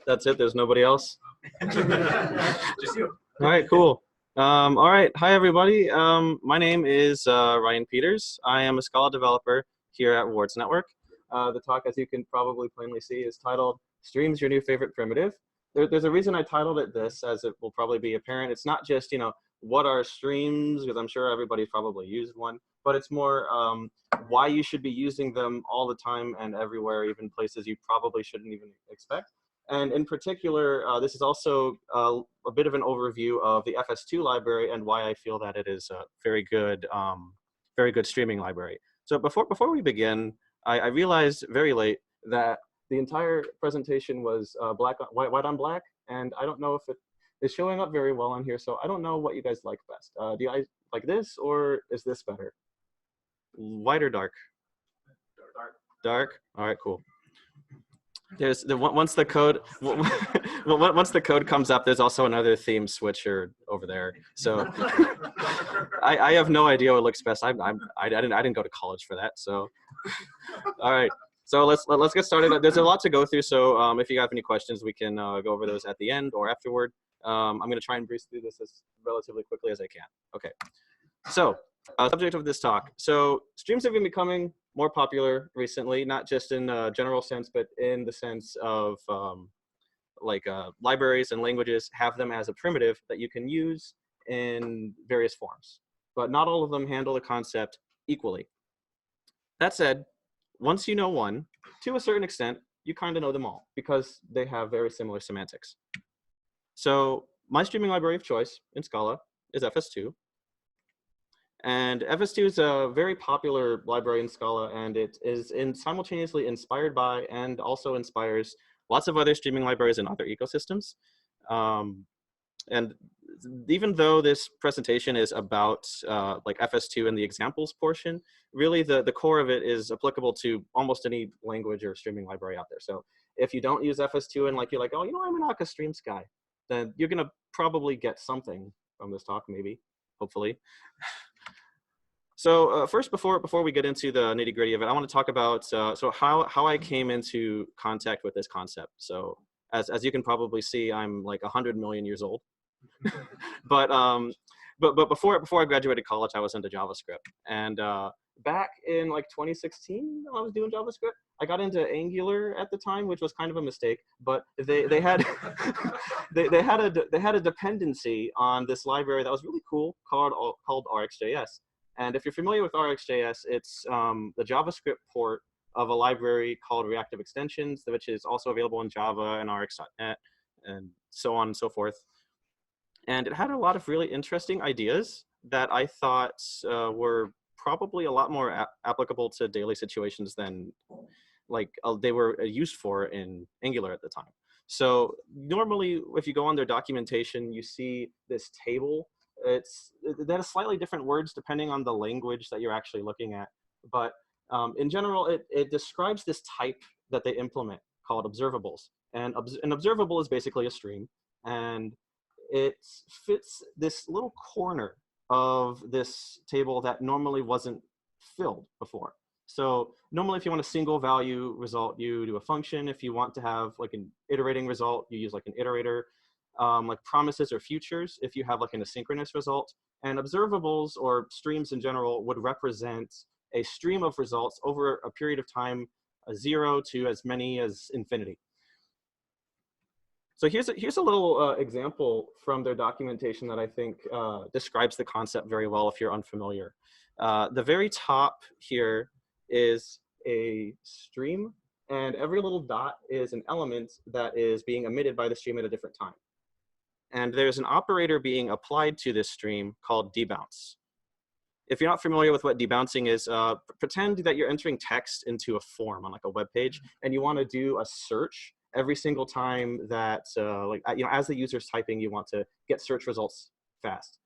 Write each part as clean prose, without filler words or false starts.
That's it. There's nobody else. Just you. All right, cool. All right, hi everybody. My name is Ryan Peters. I am a Scala developer here at Wards Network. The talk, as you can probably plainly see, is titled "Streams Your New Favorite Primitive." There's a reason I titled it this, as it will probably be apparent. It's not just, what are streams, because I'm sure everybody's probably used one, but it's more why you should be using them all the time and everywhere, even places you probably shouldn't even expect. And in particular, this is also a bit of an overview of the FS2 library and why I feel that it is a very good streaming library. So before we begin, I realized very late that the entire presentation was white on black, and I don't know if it is showing up very well on here, so I don't know what you guys like best. Do you guys like this, or is this better? White or dark? Dark. Dark? All right, cool. There's once the code once the code comes up, there's also another theme switcher over there. So I have no idea what looks best. I didn't go to college for that. So all right. So let's get started. There's a lot to go through. So if you have any questions, we can go over those at the end or afterward. I'm going to try and breeze through this as relatively quickly as I can. Okay. So subject of this talk. So streams have been becoming more popular recently, not just in a general sense, but in the sense of libraries and languages have them as a primitive that you can use in various forms. But not all of them handle the concept equally. That said, once you know one, to a certain extent, you kind of know them all because they have very similar semantics. So my streaming library of choice in Scala is FS2. And FS2 is a very popular library in Scala, and it is simultaneously inspired by and also inspires lots of other streaming libraries and other ecosystems. And even though this presentation is about FS2 and the examples portion, really the core of it is applicable to almost any language or streaming library out there. So if you don't use FS2 and you're like, oh, I'm an Akka Streams guy, then you're gonna probably get something from this talk, maybe, hopefully. So first, before we get into the nitty gritty of it, I want to talk about how I came into contact with this concept. So as you can probably see, I'm like 100 million years old. but before I graduated college, I was into JavaScript. And back in 2016, when I was doing JavaScript, I got into Angular at the time, which was kind of a mistake. But they had they had a dependency on this library that was really cool called RxJS. And if you're familiar with RxJS, it's the JavaScript port of a library called Reactive Extensions, which is also available in Java and Rx.net and so on and so forth. And it had a lot of really interesting ideas that I thought were probably a lot more applicable to daily situations than they were used for in Angular at the time. So normally, if you go on their documentation, you see this table. That has slightly different words depending on the language that you're actually looking at. But in general, it describes this type that they implement called observables. And an observable is basically a stream. And it fits this little corner of this table that normally wasn't filled before. So normally, if you want a single value result, you do a function. If you want to have an iterating result, you use an iterator. Promises or futures if you have an asynchronous result. And observables or streams in general would represent a stream of results over a period of time, 0 to as many as infinity. So here's a little example from their documentation that I think describes the concept very well if you're unfamiliar. The very top here is a stream, and every little dot is an element that is being emitted by the stream at a different time. And there's an operator being applied to this stream called debounce. If you're not familiar with what debouncing is, pretend that you're entering text into a form on a web page, and you want to do a search every single time that, as the user's typing, you want to get search results fast.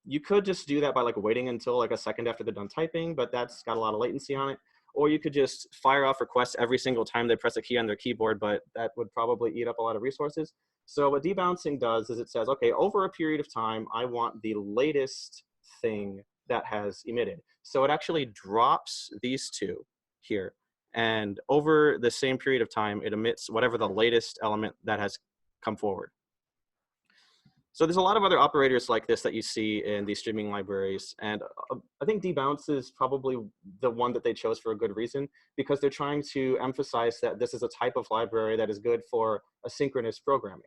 You could just do that by waiting until a second after they're done typing, but that's got a lot of latency on it. Or you could just fire off requests every single time they press a key on their keyboard, but that would probably eat up a lot of resources. So what debouncing does is it says, okay, over a period of time, I want the latest thing that has emitted. So it actually drops these two here And over the same period of time, it emits whatever the latest element that has come forward. So there's a lot of other operators like this that you see in these streaming libraries. And I think debounce is probably the one that they chose for a good reason, because they're trying to emphasize that this is a type of library that is good for asynchronous programming.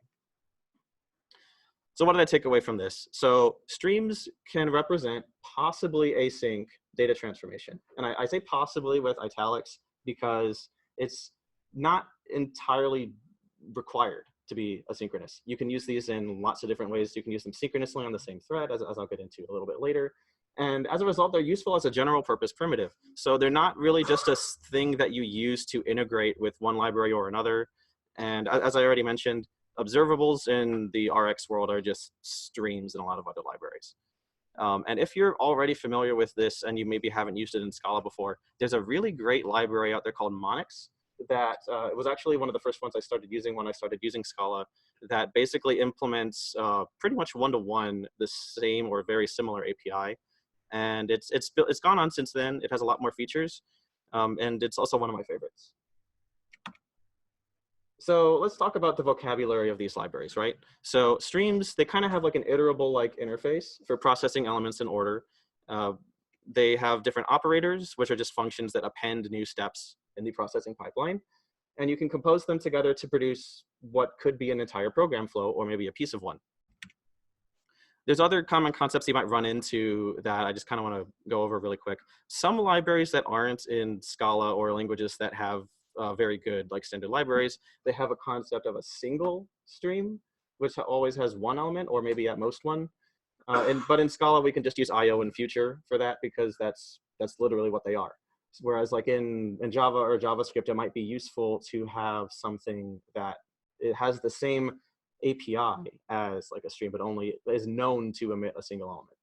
So what did I take away from this? So streams can represent possibly async data transformation. And I say possibly with italics because it's not entirely required to be asynchronous. You can use these in lots of different ways. You can use them synchronously on the same thread, as I'll get into a little bit later. And as a result, they're useful as a general purpose primitive. So they're not really just a thing that you use to integrate with one library or another. And as I already mentioned, observables in the RX world are just streams in a lot of other libraries. And if you're already familiar with this and you maybe haven't used it in Scala before, there's a really great library out there called Monix that it was actually one of the first ones I started using when I started using Scala, that basically implements pretty much one-to-one the same or very similar API. And it's gone on since then. It has a lot more features, and it's also one of my favorites. So let's talk about the vocabulary of these libraries, right? So streams, they kind of have like an iterable like interface for processing elements in order. They have different operators, which are just functions that append new steps in the processing pipeline. And you can compose them together to produce what could be an entire program flow or maybe a piece of one. There's other common concepts you might run into that I just kind of want to go over really quick. Some libraries that aren't in Scala or languages that have very good like standard libraries, they have a concept of a single stream, which always has one element or maybe at most one. But in Scala, we can just use IO in future for that because that's literally what they are. Whereas like in Java or JavaScript, it might be useful to have something that it has the same API as like a stream, but only is known to emit a single element.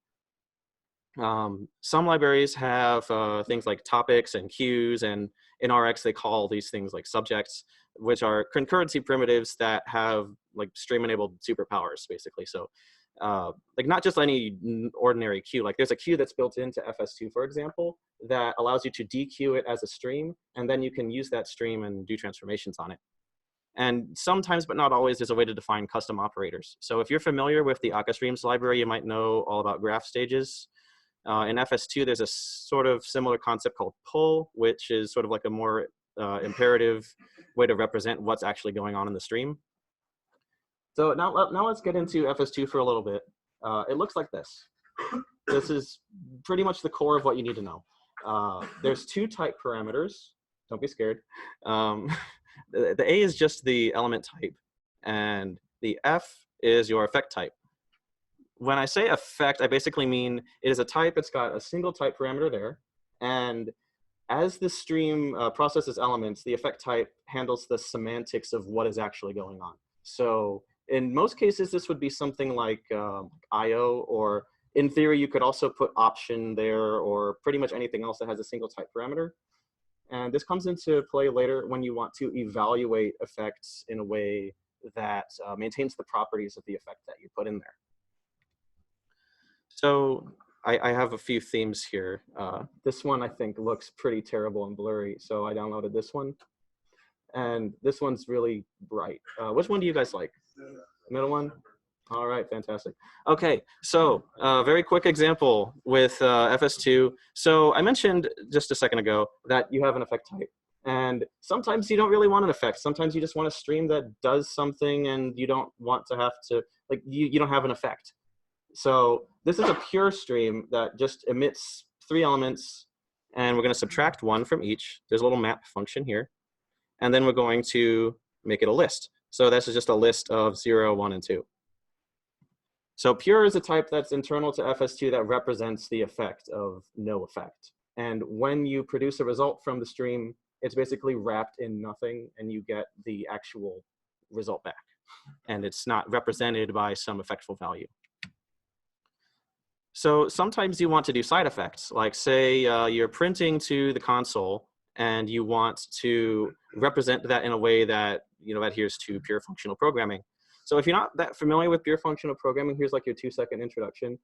Some libraries have things like topics and queues, and in RX they call these things like subjects, which are concurrency primitives that have like stream-enabled superpowers, basically. So like not just any ordinary queue. Like there's a queue that's built into FS2, for example, that allows you to dequeue it as a stream, and then you can use that stream and do transformations on it. And sometimes, but not always, there's a way to define custom operators. So if you're familiar with the Akka Streams library, you might know all about graph stages. In FS2, there's a sort of similar concept called pull, which is sort of like a more imperative way to represent what's actually going on in the stream. So now let's get into FS2 for a little bit. It looks like this. This is pretty much the core of what you need to know. There's two type parameters. Don't be scared. The A is just the element type, and the F is your effect type. When I say effect, I basically mean it is a type. It's got a single type parameter there, and as the stream processes elements, the effect type handles the semantics of what is actually going on. So in most cases, this would be something like IO, or in theory, you could also put option there, or pretty much anything else that has a single type parameter. And this comes into play later when you want to evaluate effects in a way that maintains the properties of the effect that you put in there. So I have a few themes here. This one I think looks pretty terrible and blurry, so I downloaded this one. And this one's really bright. Which one do you guys like? Middle one? All right, fantastic. Okay, so very quick example with FS2. So I mentioned just a second ago that you have an effect type. And sometimes you don't really want an effect. Sometimes you just want a stream that does something and you don't want to have to, like, you don't have an effect. So this is a pure stream that just emits 3 elements, and we're going to subtract 1 from each. There's a little map function here. And then we're going to make it a list. So this is just a list of 0, 1, and 2. So pure is a type that's internal to FS2 that represents the effect of no effect. And when you produce a result from the stream, it's basically wrapped in nothing, and you get the actual result back. And it's not represented by some effectful value. So sometimes you want to do side effects, like say you're printing to the console and you want to represent that in a way that adheres to pure functional programming. So if you're not that familiar with pure functional programming, here's like your 2-second introduction.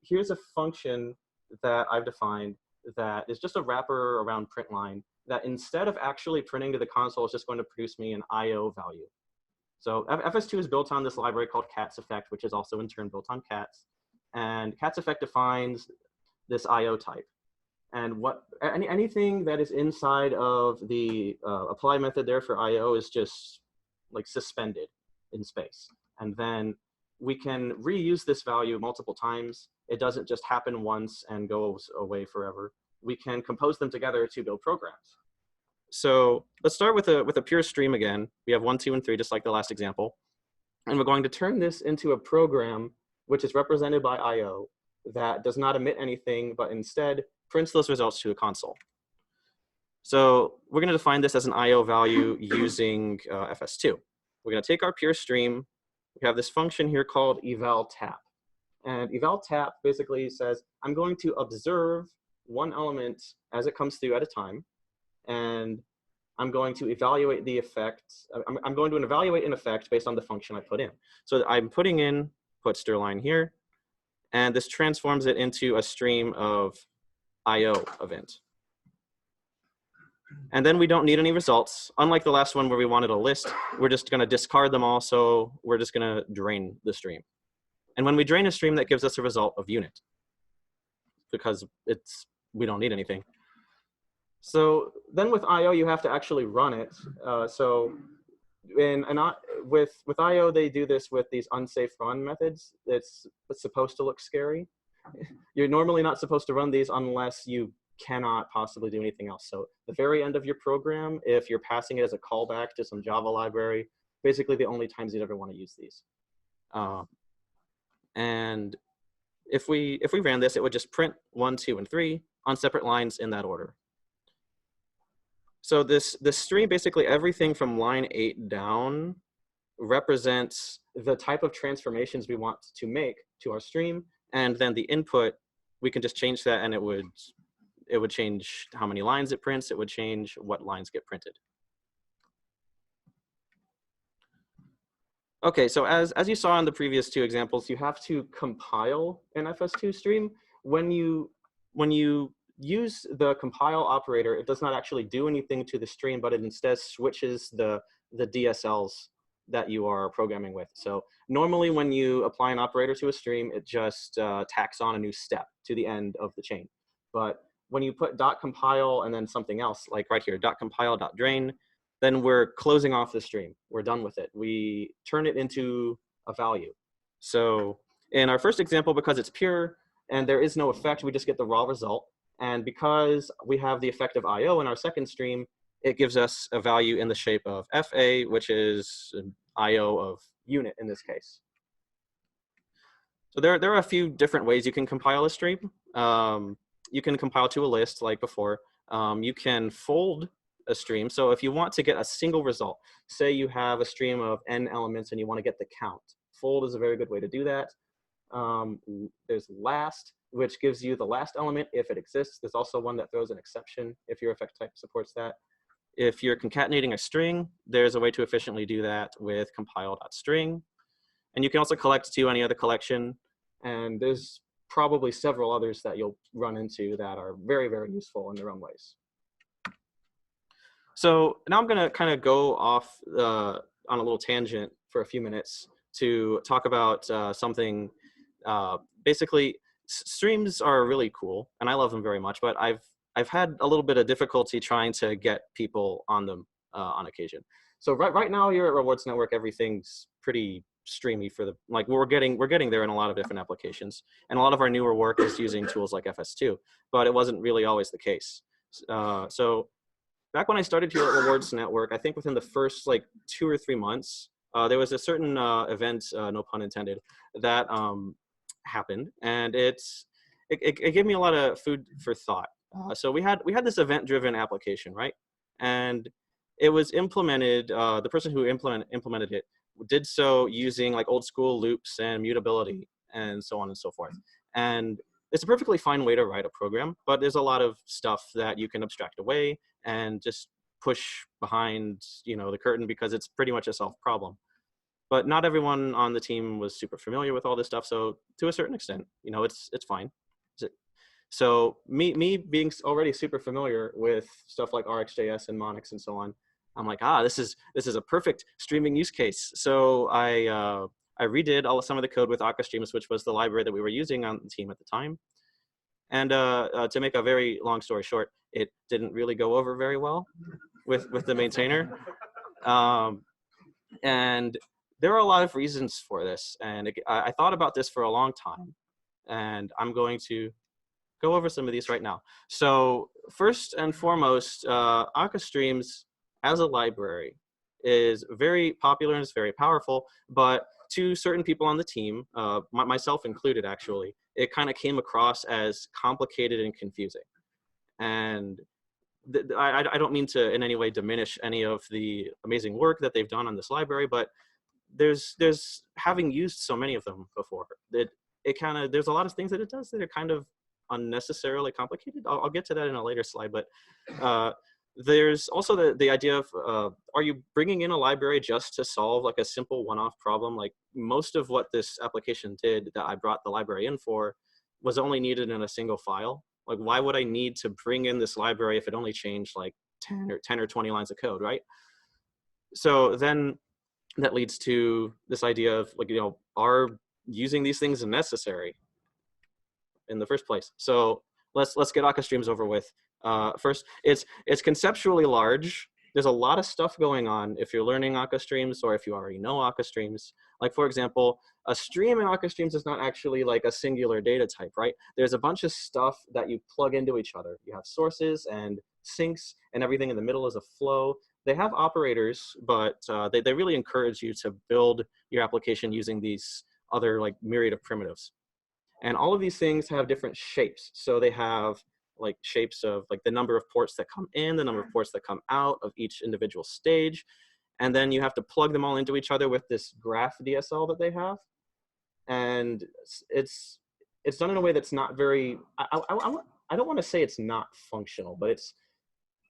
Here's a function that I've defined that is just a wrapper around print line that instead of actually printing to the console, it's just going to produce me an IO value. So FS2 is built on this library called cats effect, which is also in turn built on cats. And cats effect defines this IO type. And anything that is inside of the apply method there for IO is just like suspended in space. And then we can reuse this value multiple times. It doesn't just happen once and goes away forever. We can compose them together to build programs. So let's start with a pure stream again. We have 1, 2, and 3, just like the last example. And we're going to turn this into a program which is represented by IO that does not emit anything, but instead prints those results to a console. So we're going to define this as an IO value using FS2. We're going to take our pure stream. We have this function here called eval tap. And eval tap basically says, I'm going to observe one element as it comes through at a time. And I'm going to evaluate the effect. I'm going to evaluate an effect based on the function I put in. So I'm putting in put strline here, and this transforms it into a stream of IO event. And then we don't need any results. Unlike the last one where we wanted a list, we're just going to discard them all. So we're just going to drain the stream. And when we drain a stream, that gives us a result of unit, because we don't need anything. So then with IO, you have to actually run it. With IO, they do this with these unsafe run methods. It's supposed to look scary. You're normally not supposed to run these unless you cannot possibly do anything else. So the very end of your program, if you're passing it as a callback to some Java library, basically the only times you'd ever want to use these. And if we ran this, it would just print 1, 2, and 3 on separate lines in that order. So this stream, basically everything from line 8 down represents the type of transformations we want to make to our stream. And then the input, we can just change that, and it would change how many lines it prints. It would change what lines get printed. Okay, so as you saw in the previous 2 examples, you have to compile an FS2 stream. When you use the compile operator, it does not actually do anything to the stream, but it instead switches the DSLs that you are programming with. So normally when you apply an operator to a stream, it just tacks on a new step to the end of the chain. But when you put .compile and then something else, like right here, .compile.drain, then we're closing off the stream. We're done with it. We turn it into a value. So in our first example, because it's pure and there is no effect, we just get the raw result. And because we have the effect of IO in our second stream, it gives us a value in the shape of FA, which is an IO of unit in this case. So there are a few different ways you can compile a stream. You can compile to a list like before. You can fold a stream. So if you want to get a single result, say you have a stream of n elements and you want to get the count, fold is a very good way to do that. There's last, which gives you the last element if it exists. There's also one that throws an exception if your effect type supports that. If you're concatenating a string, there's a way to efficiently do that with compile.string. And you can also collect to any other collection. And there's probably several others that you'll run into that are very, very useful in their own ways. So now I'm going to kind of go off on a little tangent for a few minutes to talk about something. Basically, streams are really cool, and I love them very much, but I've had a little bit of difficulty trying to get people on them on occasion. So right now here at Rewards Network, everything's pretty streamy for the, like we're getting there in a lot of different applications. And a lot of our newer work is using tools like FS2, but it wasn't really always the case. So back when I started here at Rewards Network, I think within the first like 2 or 3 months, there was a certain event, no pun intended, that happened, and it gave me a lot of food for thought. So we had this event-driven application, right? And it was implemented. The person who implemented it did so using like old school loops and mutability and so on and so forth. And it's a perfectly fine way to write a program, but there's a lot of stuff that you can abstract away and just push behind, the curtain, because it's pretty much a solved problem. But not everyone on the team was super familiar with all this stuff. So to a certain extent, it's fine. So me being already super familiar with stuff like RxJS and Monix and so on, I'm like, this is a perfect streaming use case. So I redid some of the code with Akka Streams, which was the library that we were using on the team at the time. And to make a very long story short, it didn't really go over very well with the maintainer. And there are a lot of reasons for this. And I thought about this for a long time. And I'm going to go over some of these right now. So first and foremost, Akka Streams as a library is very popular and it's very powerful, but to certain people on the team, myself included actually, it kind of came across as complicated and confusing. And I don't mean to in any way diminish any of the amazing work that they've done on this library, but there's having used so many of them before, that it kind of, there's a lot of things that it does that are kind of unnecessarily complicated. I'll get to that in a later slide, but there's also the idea of, are you bringing in a library just to solve like a simple one-off problem? Like most of what this application did that I brought the library in for was only needed in a single file. Like why would I need to bring in this library if it only changed like 10 or 20 lines of code, right? So then that leads to this idea of like, are using these things necessary in the first place? So let's get Akka Streams over with. First, it's conceptually large. There's a lot of stuff going on if you're learning Akka Streams or if you already know Akka Streams. Like for example, a stream in Akka Streams is not actually like a singular data type, right? There's a bunch of stuff that you plug into each other. You have sources and sinks, and everything in the middle is a flow. They have operators, but they really encourage you to build your application using these other like myriad of primitives. And all of these things have different shapes. So they have like shapes of like the number of ports that come in, the number of ports that come out of each individual stage. And then you have to plug them all into each other with this graph DSL that they have. And it's done in a way that's not very, I don't want to say it's not functional, but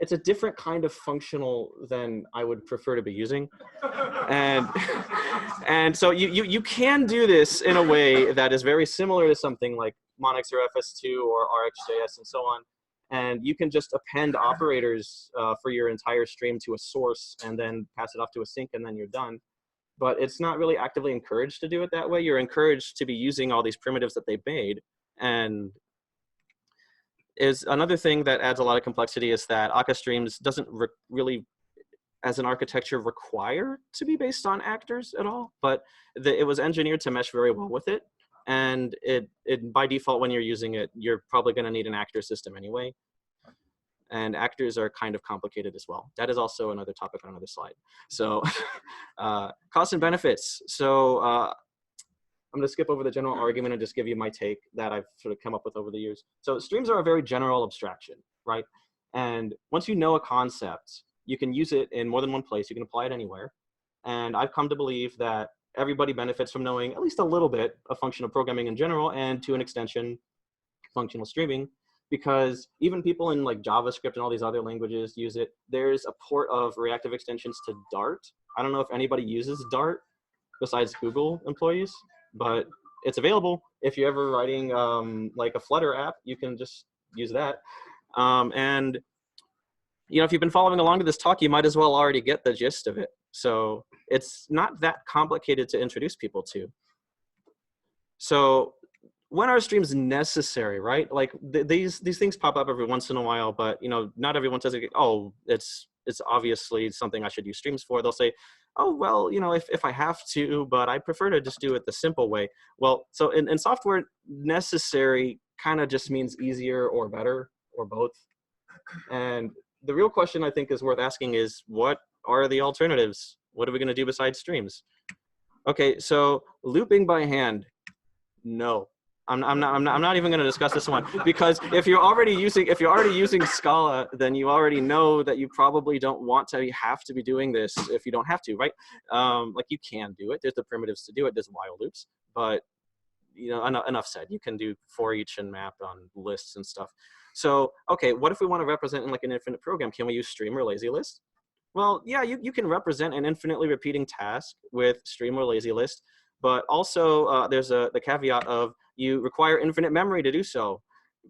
it's a different kind of functional than I would prefer to be using. And so you can do this in a way that is very similar to something like Monix or FS2 or RxJS and so on. And you can just append operators for your entire stream to a source and then pass it off to a sink and then you're done. But it's not really actively encouraged to do it that way. You're encouraged to be using all these primitives that they've made. And is another thing that adds a lot of complexity is that Akka Streams doesn't really, as an architecture, require to be based on actors at all, but it was engineered to mesh very well with it. And it by default, when you're using it, you're probably going to need an actor system anyway. And actors are kind of complicated as well. That is also another topic on another slide. So costs and benefits. So I'm going to skip over the general argument and just give you my take that I've sort of come up with over the years. So streams are a very general abstraction, right? And once you know a concept, you can use it in more than one place. You can apply it anywhere. And I've come to believe that everybody benefits from knowing at least a little bit of functional programming in general, and to an extension, functional streaming, because even people in like JavaScript and all these other languages use it. There's a port of reactive extensions to Dart. I don't know if anybody uses Dart besides Google employees, but it's available. If you're ever writing like a Flutter app, you can just use that. And if you've been following along to this talk, you might as well already get the gist of it. So it's not that complicated to introduce people to. So when are streams necessary, right? Like these things pop up every once in a while, but not everyone says, oh, it's obviously something I should use streams for. They'll say, oh, well, if I have to, but I prefer to just do it the simple way. Well, so in software, necessary kind of just means easier or better or both. And the real question I think is worth asking is, what are the alternatives? What are we going to do besides streams? Okay, so looping by hand, no. I'm not even going to discuss this one, because if you're already using Scala, then you already know that you probably don't want to have to be doing this if you don't have to, right? Like you can do it. There's the primitives to do it. There's while loops, but enough said. You can do for each and map on lists and stuff. So okay, what if we want to represent in like an infinite program? Can we use stream or lazy list? Well, yeah, you can represent an infinitely repeating task with stream or lazy list, but also there's the caveat of you require infinite memory to do so.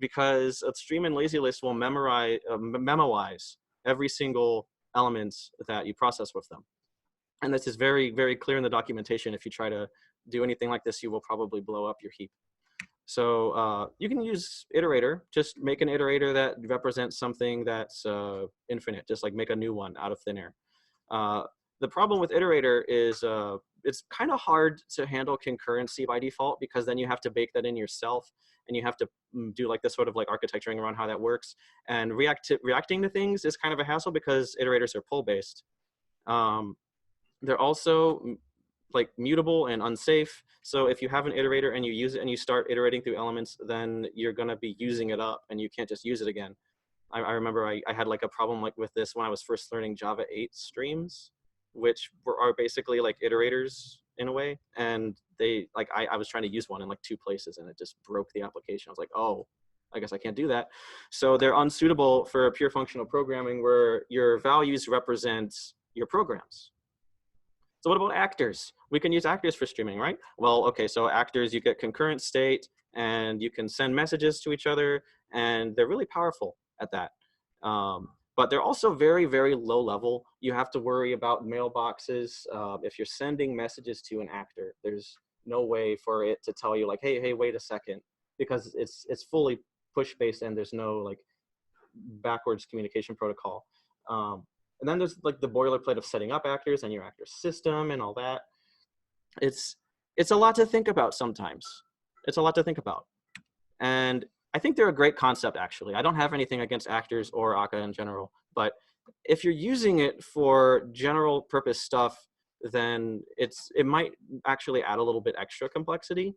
because a stream and lazy list will memoize every single element that you process with them. And this is very, very clear in the documentation. If you try to do anything like this, you will probably blow up your heap. So you can use iterator. Just make an iterator that represents something that's infinite. Just like make a new one out of thin air. The problem with iterator is it's kind of hard to handle concurrency by default, because then you have to bake that in yourself, and you have to do like this sort of like architecturing around how that works. And reacting to things is kind of a hassle because iterators are pull-based. They're also like mutable and unsafe. So if you have an iterator and you use it and you start iterating through elements, then you're going to be using it up and you can't just use it again. I remember I had like a problem like with this when I was first learning Java 8 streams, which are basically like iterators in a way. And they like, I was trying to use one in like 2 places and it just broke the application. I was like, oh, I guess I can't do that. So they're unsuitable for pure functional programming where your values represent your programs. So what about actors? We can use actors for streaming, right? Well, okay, so actors, you get concurrent state and you can send messages to each other, and they're really powerful at that. But they're also very, very low level. You have to worry about mailboxes. If you're sending messages to an actor, there's no way for it to tell you like, hey, wait a second, because it's fully push-based and there's no like backwards communication protocol. And then there's like the boilerplate of setting up actors and your actor system and all that. It's a lot to think about sometimes. It's a lot to think about. And I think they're a great concept, actually. I don't have anything against actors or Akka in general, but if you're using it for general purpose stuff, then it might actually add a little bit extra complexity.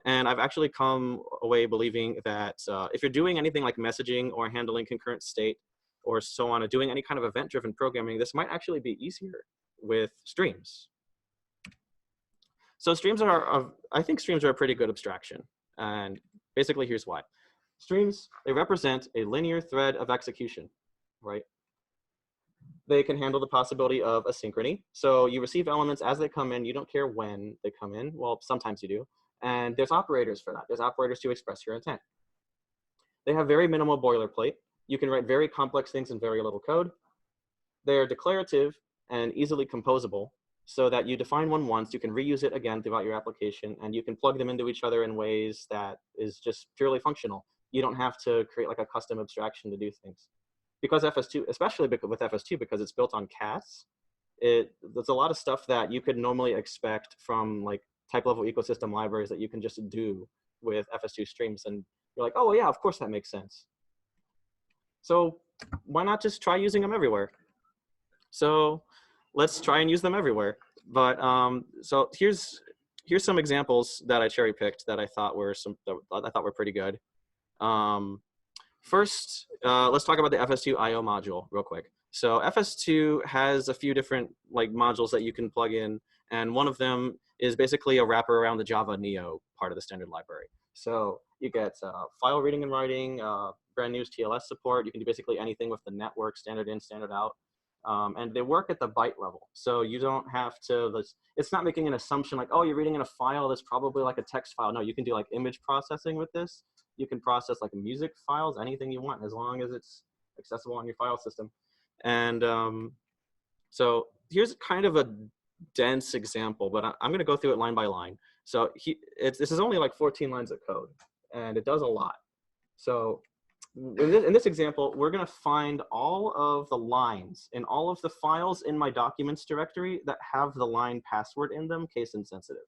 And I've actually come away believing that if you're doing anything like messaging or handling concurrent state or so on, or doing any kind of event-driven programming, this might actually be easier with streams. So streams I think streams are a pretty good abstraction. And basically, here's why. Streams, they represent a linear thread of execution, right? They can handle the possibility of asynchrony. So you receive elements as they come in. You don't care when they come in. Well, sometimes you do. And there's operators for that. There's operators to express your intent. They have very minimal boilerplate. You can write very complex things in very little code. They're declarative and easily composable, so that you define one once, you can reuse it again throughout your application, and you can plug them into each other in ways that is just purely functional. You don't have to create like a custom abstraction to do things. Because FS2, especially with FS2, because it's built on cats, there's a lot of stuff that you could normally expect from like type level ecosystem libraries that you can just do with FS2 streams. And you're like, oh, well, yeah, of course that makes sense. So why not just try using them everywhere? So let's try and use them everywhere. But so here's some examples that I cherry picked that I thought were pretty good. First, let's talk about the FS2 IO module real quick. So FS2 has a few different like modules that you can plug in, and one of them is basically a wrapper around the Java Neo part of the standard library. So you get file reading and writing, brand new TLS support. You can do basically anything with the network, standard in, standard out. And they work at the byte level. So you don't have to, it's not making an assumption like, oh, you're reading in a file that's probably like a text file. No, you can do like image processing with this. You can process like music files, anything you want, as long as it's accessible on your file system. And so here's kind of a dense example, but I'm going to go through it line by line. So this is only like 14 lines of code, and it does a lot. So in this example, we're going to find all of the lines in all of the files in my documents directory that have the line password in them, case insensitive.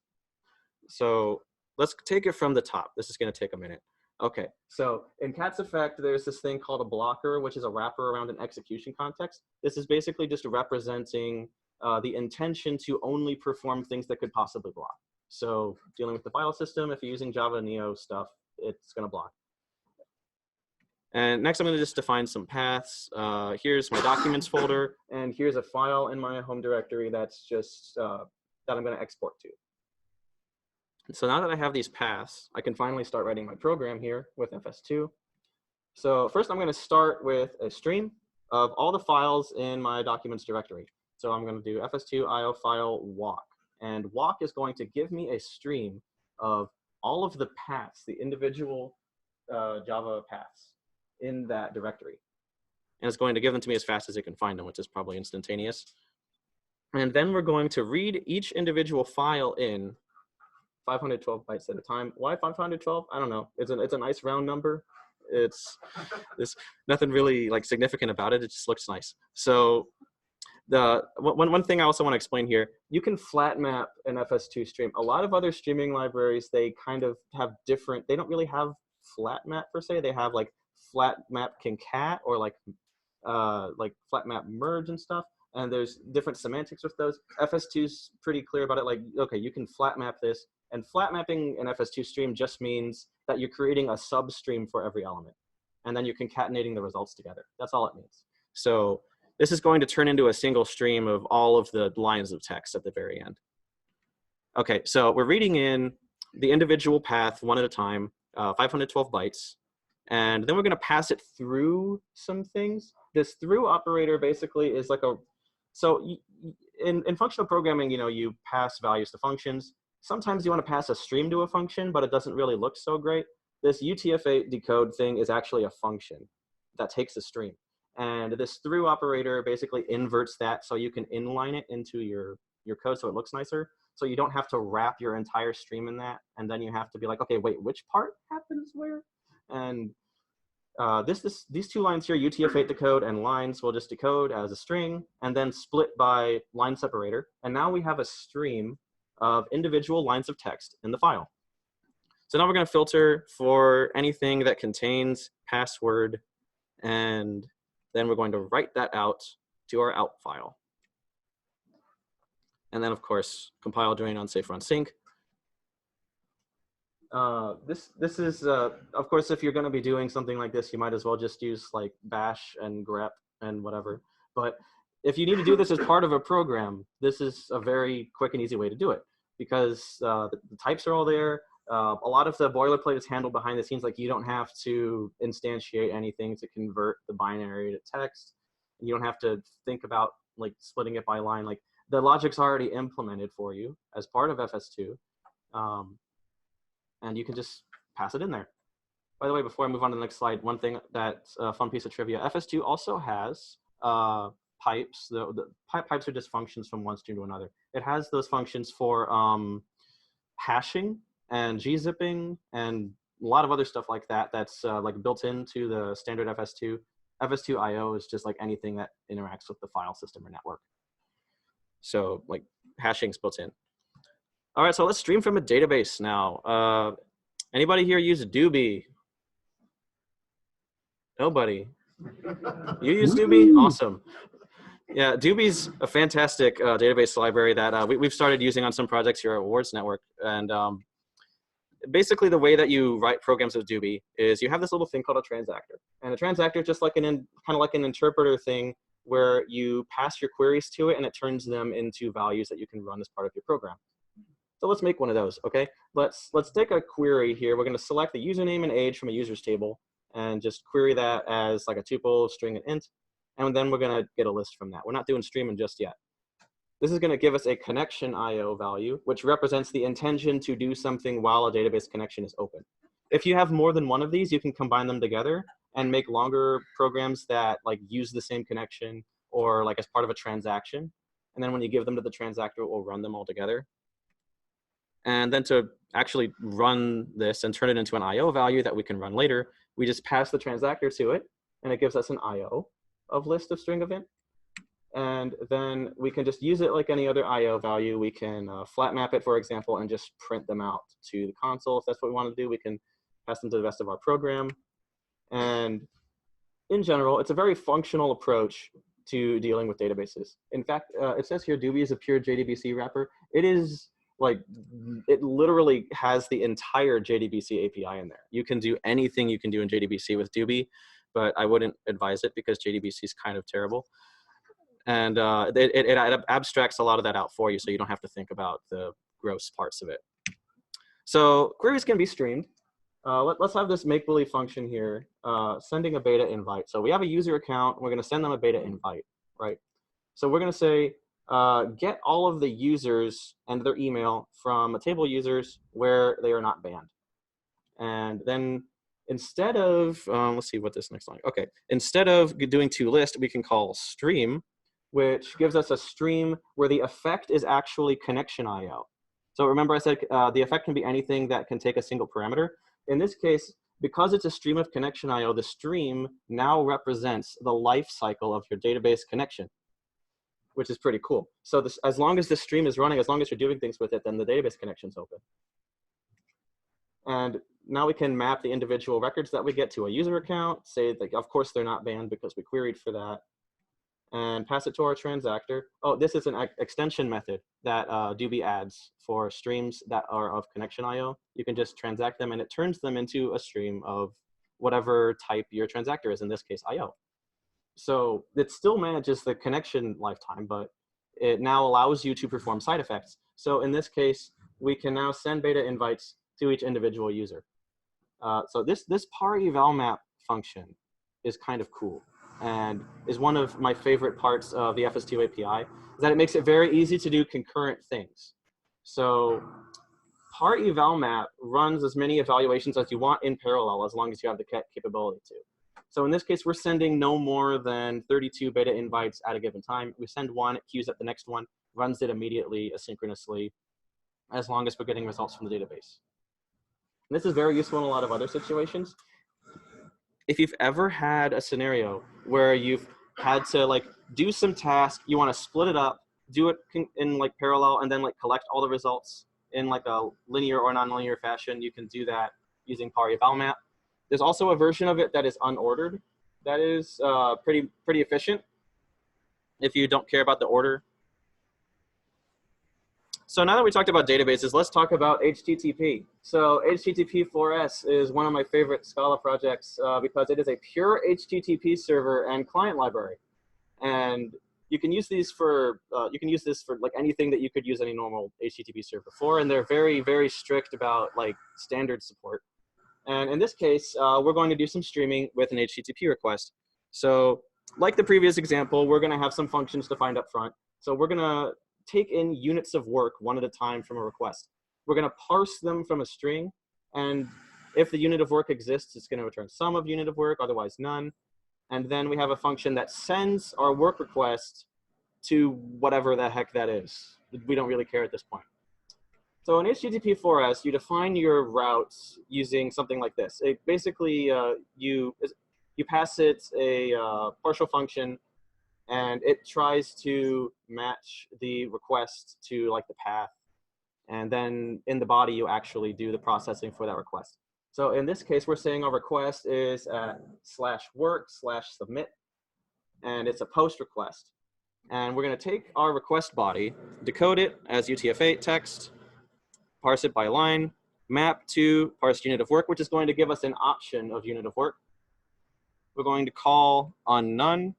So let's take it from the top. This is going to take a minute. Okay, so in Cat's effect, there's this thing called a blocker, which is a wrapper around an execution context. This is basically just representing the intention to only perform things that could possibly block. So dealing with the file system, if you're using Java Neo stuff, it's going to block. And next, I'm going to just define some paths. Here's my documents folder, and here's a file in my home directory that's just that I'm going to export to. So now that I have these paths, I can finally start writing my program here with FS2. So first, I'm going to start with a stream of all the files in my documents directory. So I'm going to do FS2 IO file walk. And walk is going to give me a stream of all of the paths, the individual Java paths in that directory. And it's going to give them to me as fast as it can find them, which is probably instantaneous. And then we're going to read each individual file in 512 bytes at a time. Why 512? I don't know. It's a nice round number. There's nothing really like significant about it. It just looks nice. So the one thing I also want to explain here, you can flat map an FS2 stream. A lot of other streaming libraries, they kind of have different, they don't really have flat map per se. They have like flat map concat or like flat map merge and stuff. And there's different semantics with those. FS2 is pretty clear about it. Like, okay, you can flat map this. And flat mapping an FS2 stream just means that you're creating a substream for every element. And then you're concatenating the results together. That's all it means. So this is going to turn into a single stream of all of the lines of text at the very end. Okay, so we're reading in the individual path one at a time, 512 bytes. And then we're going to pass it through some things. This through operator basically is like a, so in functional programming, you know, you pass values to functions. Sometimes you want to pass a stream to a function, but it doesn't really look so great. This UTF-8 decode thing is actually a function that takes a stream. And this through operator basically inverts that so you can inline it into your code so it looks nicer. So you don't have to wrap your entire stream in that. And then you have to be like, okay, wait, which part happens where? And these two lines here, UTF-8 decode and lines, will just decode as a string and then split by line separator. And now we have a stream of individual lines of text in the file. So now we're going to filter for anything that contains password, and then we're going to write that out to our out file. And then, of course, compile, drain, unsafe, run, sync. This is, of course, if you're going to be doing something like this, you might as well just use like bash and grep and whatever. But if you need to do this as part of a program, this is a very quick and easy way to do it because the types are all there. A lot of the boilerplate is handled behind the scenes. Like you don't have to instantiate anything to convert the binary to text. You don't have to think about like splitting it by line. Like the logic's already implemented for you as part of FS2. And you can just pass it in there. By the way, before I move on to the next slide, one thing that's a fun piece of trivia, FS2 also has pipes. The pipes are just functions from one stream to another. It has those functions for hashing and gzipping and a lot of other stuff like that that's like built into the standard FS2. FS2 IO is just like anything that interacts with the file system or network. So like hashing's built in. All right, so let's stream from a database now. Anybody here use Doobie? Nobody. You use Doobie? Awesome. Yeah, Doobie's a fantastic database library that we've started using on some projects here at Awards Network. And basically the way that you write programs with Doobie is you have this little thing called a transactor. And a transactor is just like kind of like an interpreter thing where you pass your queries to it and it turns them into values that you can run as part of your program. So let's make one of those, okay? Let's take a query here. We're going to select the username and age from a users table and just query that as like a tuple, string, and int. And then we're going to get a list from that. We're not doing streaming just yet. This is going to give us a connection IO value, which represents the intention to do something while a database connection is open. If you have more than one of these, you can combine them together and make longer programs that like use the same connection or like as part of a transaction. And then when you give them to the transactor, it will run them all together. And then to actually run this and turn it into an IO value that we can run later, we just pass the transactor to it, and it gives us an IO of list of string event. And then we can just use it like any other IO value. We can flat map it, for example, and just print them out to the console. If that's what we want to do, we can pass them to the rest of our program. And in general, it's a very functional approach to dealing with databases. In fact, it says here Doobie is a pure JDBC wrapper. It is like, it literally has the entire JDBC API in there. You can do anything you can do in JDBC with Doobie, but I wouldn't advise it because JDBC is kind of terrible. And it abstracts a lot of that out for you, so you don't have to think about the gross parts of it. So queries can be streamed. Let's have this make-believe function here, sending a beta invite. So we have a user account. We're going to send them a beta invite, right? So we're going to say, get all of the users and their email from a table users where they are not banned. And then instead of, let's see what this next line, okay. Instead of doing toList, we can call stream, which gives us a stream where the effect is actually connection IO. So remember I said the effect can be anything that can take a single parameter. In this case, because it's a stream of connection IO, the stream now represents the life cycle of your database connection, which is pretty cool. So this, as long as the stream is running, as long as you're doing things with it, then the database connection's open. And now we can map the individual records that we get to a user account, say, like, of course they're not banned because we queried for that, and pass it to our transactor. Oh, this is an extension method that Doobie adds for streams that are of connection IO. You can just transact them and it turns them into a stream of whatever type your transactor is, in this case, IO. So it still manages the connection lifetime, but it now allows you to perform side effects. So in this case, we can now send beta invites to each individual user. So this par eval map function is kind of cool and is one of my favorite parts of the FS2 API, is that it makes it very easy to do concurrent things. So par eval map runs as many evaluations as you want in parallel, as long as you have the capability to. So in this case, we're sending no more than 32 beta invites at a given time. We send one, it queues up the next one, runs it immediately, asynchronously, as long as we're getting results from the database. And this is very useful in a lot of other situations. If you've ever had a scenario where you've had to like do some task, you want to split it up, do it in like parallel, and then like collect all the results in like a linear or nonlinear fashion, you can do that using par eval map. There's also a version of it that is unordered. That is pretty efficient if you don't care about the order. So now that we talked about databases, let's talk about HTTP. So HTTP4S is one of my favorite Scala projects because it is a pure HTTP server and client library. And you can use these for, this for like anything that you could use any normal HTTP server for. And they're very, very strict about like standard support. And in this case, we're going to do some streaming with an HTTP request. So like the previous example, we're going to have some functions defined up front. So we're going to take in units of work one at a time from a request. We're going to parse them from a string. And if the unit of work exists, it's going to return some of unit of work, otherwise none. And then we have a function that sends our work request to whatever the heck that is. We don't really care at this point. So in HTTP4S, you define your routes using something like this. It basically, you pass it a partial function, and it tries to match the request to like the path. And then in the body, you actually do the processing for that request. So in this case, we're saying our request is at /work/submit, and it's a post request. And we're going to take our request body, decode it as UTF-8 text, parse it by line, map to parsed unit of work, which is going to give us an option of unit of work. We're going to call on none.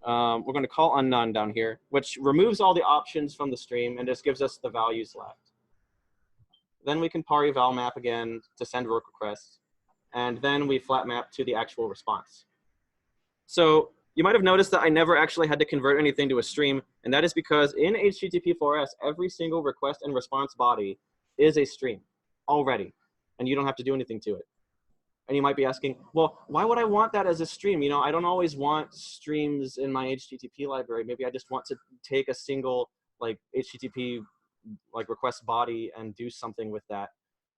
We're going to call on none down here, which removes all the options from the stream and just gives us the values left. Then we can par eval map again to send work requests. And then we flat map to the actual response. So you might have noticed that I never actually had to convert anything to a stream. And that is because in HTTP4S, every single request and response body is a stream already. And you don't have to do anything to it. And you might be asking, well, why would I want that as a stream? You know, I don't always want streams in my HTTP library. Maybe I just want to take a single like HTTP like request body and do something with that.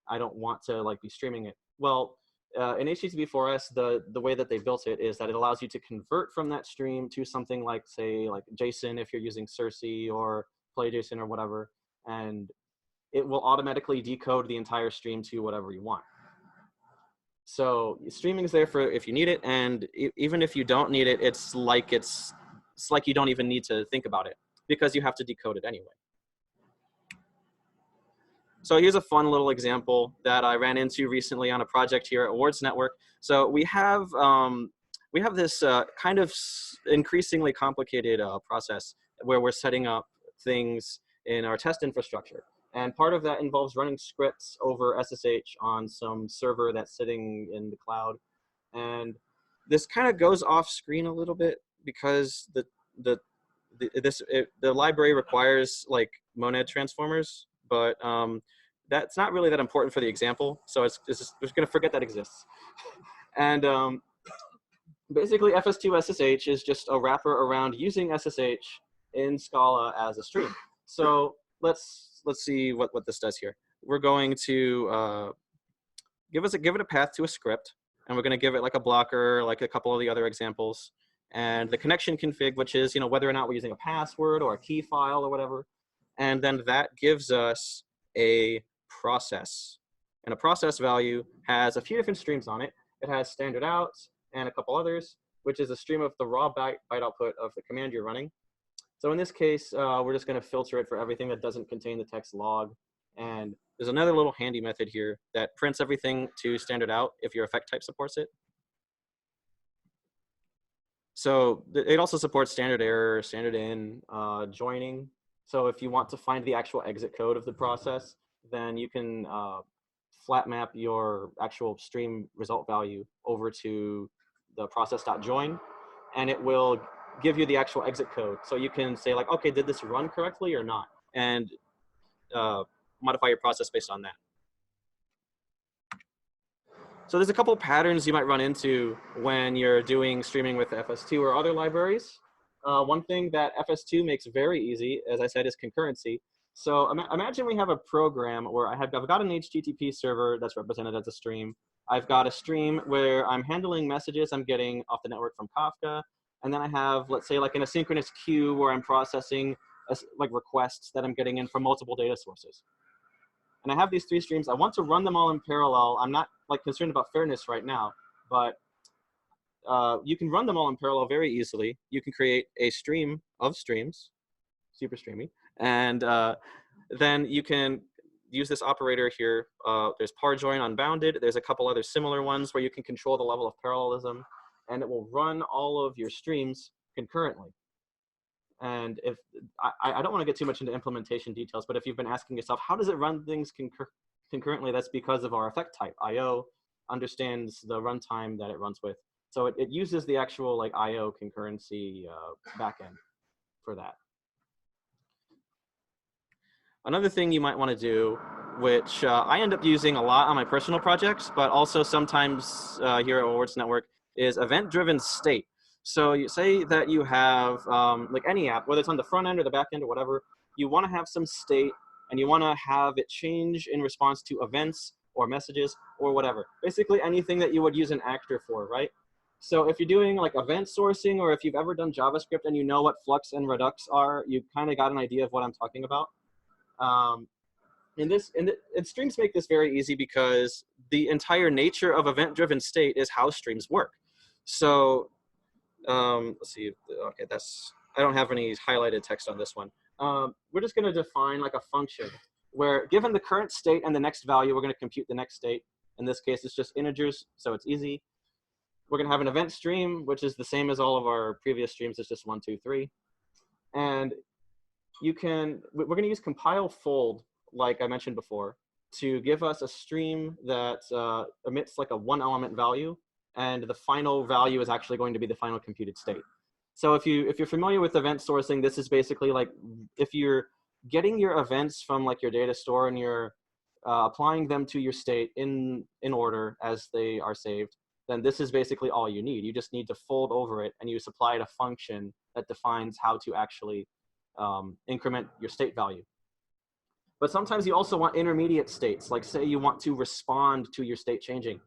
I don't want to like be streaming it. Well, in HTTP4S, the way that they built it is that it allows you to convert from that stream to something like, say, like JSON if you're using Circe or PlayJSON or whatever, and it will automatically decode the entire stream to whatever you want. So streaming is there for if you need it, and even if you don't need it, it's like you don't even need to think about it because you have to decode it anyway. So here's a fun little example that I ran into recently on a project here at Awards Network. So we have this kind of increasingly complicated process where we're setting up things in our test infrastructure. And part of that involves running scripts over SSH on some server that's sitting in the cloud. And this kind of goes off screen a little bit because the library requires like monad transformers, but that's not really that important for the example. So we're just going to forget that exists. And basically, FS2 SSH is just a wrapper around using SSH in Scala as a stream. So let's see what this does here. We're going to give it a path to a script, and we're going to give it like a blocker, like a couple of the other examples, and the connection config, which is whether or not we're using a password or a key file or whatever, and then that gives us a process, and a process value has a few different streams on it. It has standard out and a couple others, which is a stream of the raw byte output of the command you're running. So in this case, we're just going to filter it for everything that doesn't contain the text log. And there's another little handy method here that prints everything to standard out if your effect type supports it. So it also supports standard error, standard in, joining. So if you want to find the actual exit code of the process, then you can flat map your actual stream result value over to the process.join, and it will give you the actual exit code. So you can say like, okay, did this run correctly or not? And modify your process based on that. So there's a couple patterns you might run into when you're doing streaming with FS2 or other libraries. One thing that FS2 makes very easy, as I said, is concurrency. So imagine we have a program where I've got an HTTP server that's represented as a stream. I've got a stream where I'm handling messages I'm getting off the network from Kafka. And then I have, let's say, like an asynchronous queue where I'm processing like requests that I'm getting in from multiple data sources. And I have these three streams. I want to run them all in parallel. I'm not like concerned about fairness right now, but you can run them all in parallel very easily. You can create a stream of streams, super streamy, and then you can use this operator here. There's parjoin unbounded. There's a couple other similar ones where you can control the level of parallelism, and it will run all of your streams concurrently. And if I don't want to get too much into implementation details, but if you've been asking yourself, how does it run things concurrently? That's because of our effect type. IO understands the runtime that it runs with. So it uses the actual like IO concurrency backend for that. Another thing you might want to do, which I end up using a lot on my personal projects, but also sometimes here at Awards Network, is event-driven state. So you say that you have like any app, whether it's on the front end or the back end or whatever, you want to have some state and you want to have it change in response to events or messages or whatever. Basically anything that you would use an actor for, right? So if you're doing like event sourcing, or if you've ever done JavaScript and you know what Flux and Redux are, you kind of got an idea of what I'm talking about. And streams make this very easy because the entire nature of event-driven state is how streams work. So let's see. Okay, I don't have any highlighted text on this one. We're just going to define like a function where, given the current state and the next value, we're going to compute the next state. In this case, it's just integers, so it's easy. We're going to have an event stream, which is the same as all of our previous streams. It's just 1, 2, 3. And we're going to use compile fold, like I mentioned before, to give us a stream that emits like a 1-element value. And the final value is actually going to be the final computed state. So if you're familiar with event sourcing, this is basically like if you're getting your events from like your data store and you're applying them to your state in order as they are saved, then this is basically all you need. You just need to fold over it and you supply it a function that defines how to actually increment your state value. But sometimes you also want intermediate states, like say you want to respond to your state changing.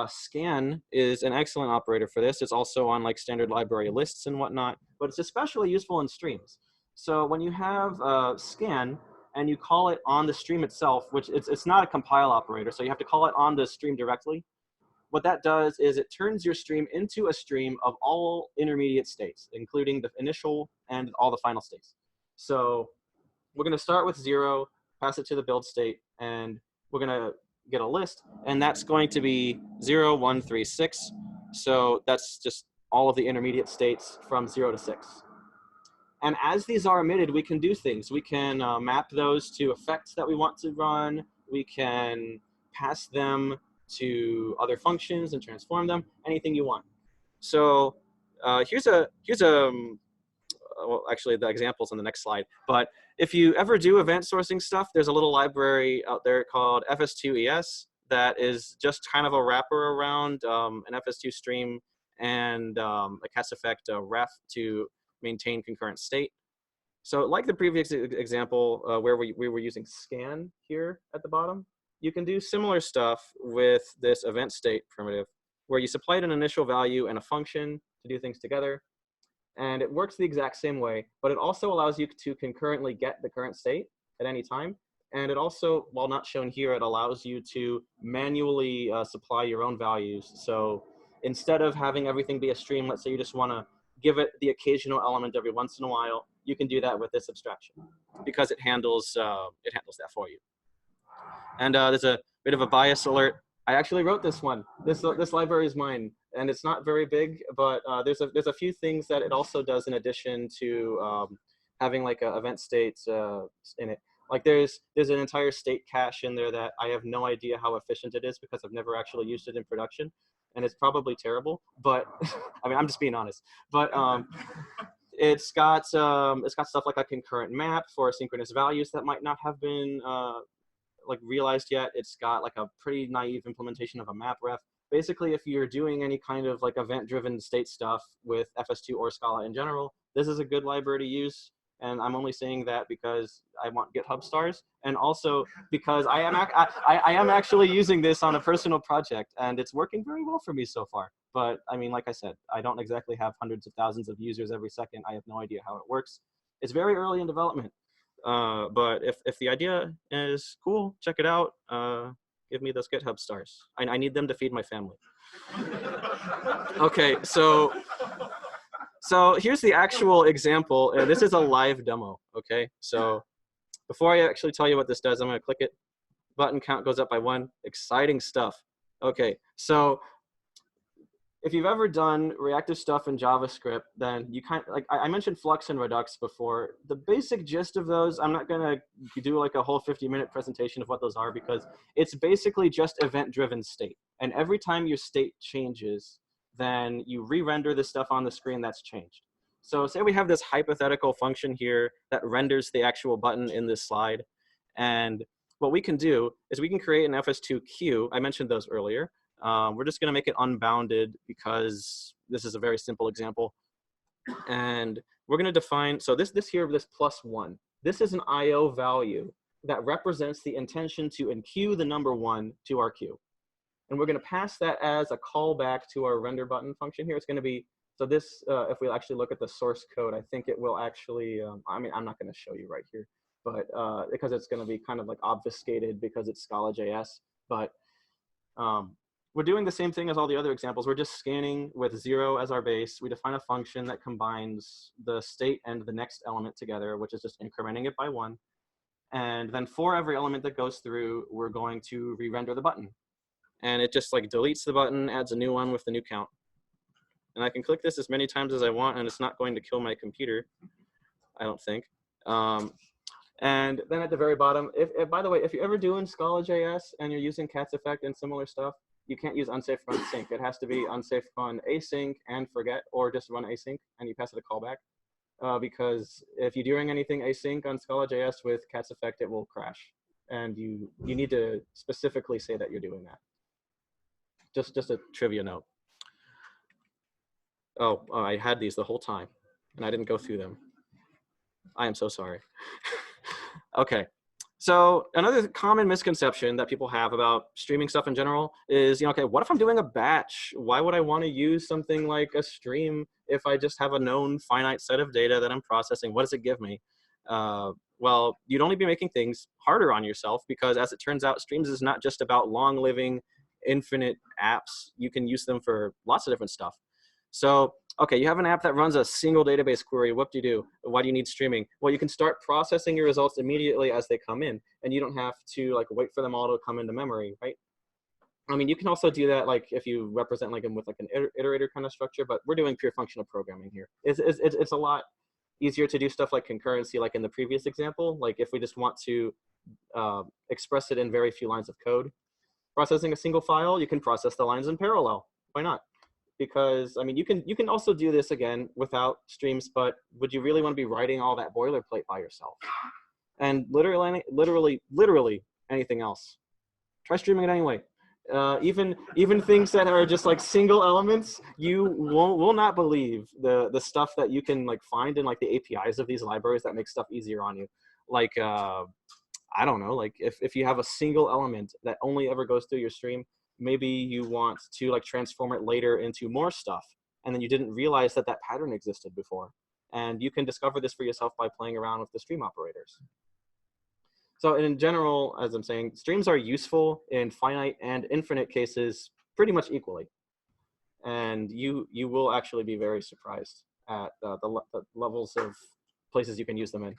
Scan is an excellent operator for this. It's also on like standard library lists and whatnot, but it's especially useful in streams. So when you have scan and you call it on the stream itself, which it's not a compile operator, so you have to call it on the stream directly. What that does is it turns your stream into a stream of all intermediate states, including the initial and all the final states. So we're going to start with 0, pass it to the build state, and we're going to get a list, and that's going to be 0, 1, 3, 6. So that's just all of the intermediate states from 0 to 6. And as these are emitted, we can do things. We can map those to effects that we want to run. We can pass them to other functions and transform them, anything you want. So here's well, actually the example's on the next slide, but if you ever do event sourcing stuff, there's a little library out there called FS2ES that is just kind of a wrapper around an FS2 stream and a cats effect ref to maintain concurrent state. So like the previous example where we were using scan here at the bottom, you can do similar stuff with this event state primitive, where you supplied an initial value and a function to do things together. And it works the exact same way, but it also allows you to concurrently get the current state at any time. And it also, while not shown here, it allows you to manually supply your own values. So instead of having everything be a stream, let's say you just want to give it the occasional element every once in a while, you can do that with this abstraction because it handles that for you. And there's a bit of a bias alert. I actually wrote this one. This library is mine, and it's not very big, but there's a few things that it also does in addition to having like a event states in it. Like there's an entire state cache in there that I have no idea how efficient it is because I've never actually used it in production, and it's probably terrible. But I mean, I'm just being honest. But it's got stuff like a concurrent map for asynchronous values that might not have been like realized yet. It's got like a pretty naive implementation of a map ref. Basically, if you're doing any kind of like event-driven state stuff with FS2 or Scala in general, this is a good library to use. And I'm only saying that because I want GitHub stars, and also because I am actually using this on a personal project, and it's working very well for me so far. But I mean, like I said, I don't exactly have hundreds of thousands of users every second. I have no idea how it works. It's very early in development. But if the idea is cool, check it out. Give me those GitHub stars. I need them to feed my family. Okay, so here's the actual example. This is a live demo, okay? So before I actually tell you what this does, I'm gonna click it. Button count goes up by 1. Exciting stuff. Okay, so if you've ever done reactive stuff in JavaScript, then you kind of, like I mentioned Flux and Redux before. The basic gist of those, I'm not gonna do like a whole 50-minute presentation of what those are because it's basically just event-driven state. And every time your state changes, then you re-render the stuff on the screen that's changed. So say we have this hypothetical function here that renders the actual button in this slide. And what we can do is we can create an FS2 queue. I mentioned those earlier. We're just going to make it unbounded because this is a very simple example. And we're going to define, so this +1, this is an IO value that represents the intention to enqueue the number 1 to our queue. And we're going to pass that as a callback to our render button function here. It's going to be, so this, if we actually look at the source code, I think it will actually, I mean, I'm not going to show you right here, but because it's going to be kind of like obfuscated because it's ScalaJS. But we're doing the same thing as all the other examples. We're just scanning with 0 as our base. We define a function that combines the state and the next element together, which is just incrementing it by 1. And then for every element that goes through, we're going to re-render the button. And it just like deletes the button, adds a new one with the new count. And I can click this as many times as I want, and it's not going to kill my computer, I don't think. And then at the very bottom, by the way, if you're ever doing ScalaJS and you're using cats effect and similar stuff, you can't use unsafe run sync. It has to be unsafe run async and forget, or just run async, and you pass it a callback. Because if you're doing anything async on ScalaJS with cats effect, it will crash. And you need to specifically say that you're doing that. Just a trivia note. Oh, I had these the whole time, and I didn't go through them. I am so sorry. Okay. So another common misconception that people have about streaming stuff in general is, okay, what if I'm doing a batch? Why would I want to use something like a stream if I just have a known finite set of data that I'm processing? What does it give me? Well, you'd only be making things harder on yourself because, as it turns out, streams is not just about long-living, infinite apps. You can use them for lots of different stuff. So, okay, you have an app that runs a single database query. What do you do? Why do you need streaming? Well, you can start processing your results immediately as they come in, and you don't have to like wait for them all to come into memory, right? I mean, you can also do that like if you represent like them with like an iterator kind of structure, but we're doing pure functional programming here. It's a lot easier to do stuff like concurrency, like in the previous example. Like if we just want to express it in very few lines of code, processing a single file, you can process the lines in parallel. Why not? Because I mean, you can also do this again without streams, but would you really want to be writing all that boilerplate by yourself? And literally anything else. Try streaming it anyway. even things that are just like single elements, you will not believe the stuff that you can like find in like the APIs of these libraries that make stuff easier on you. Like I don't know, like if you have a single element that only ever goes through your stream, maybe you want to like transform it later into more stuff, and then you didn't realize that that pattern existed before. And you can discover this for yourself by playing around with the stream operators. So in general, as I'm saying, streams are useful in finite and infinite cases pretty much equally. And you will actually be very surprised at the levels of places you can use them in.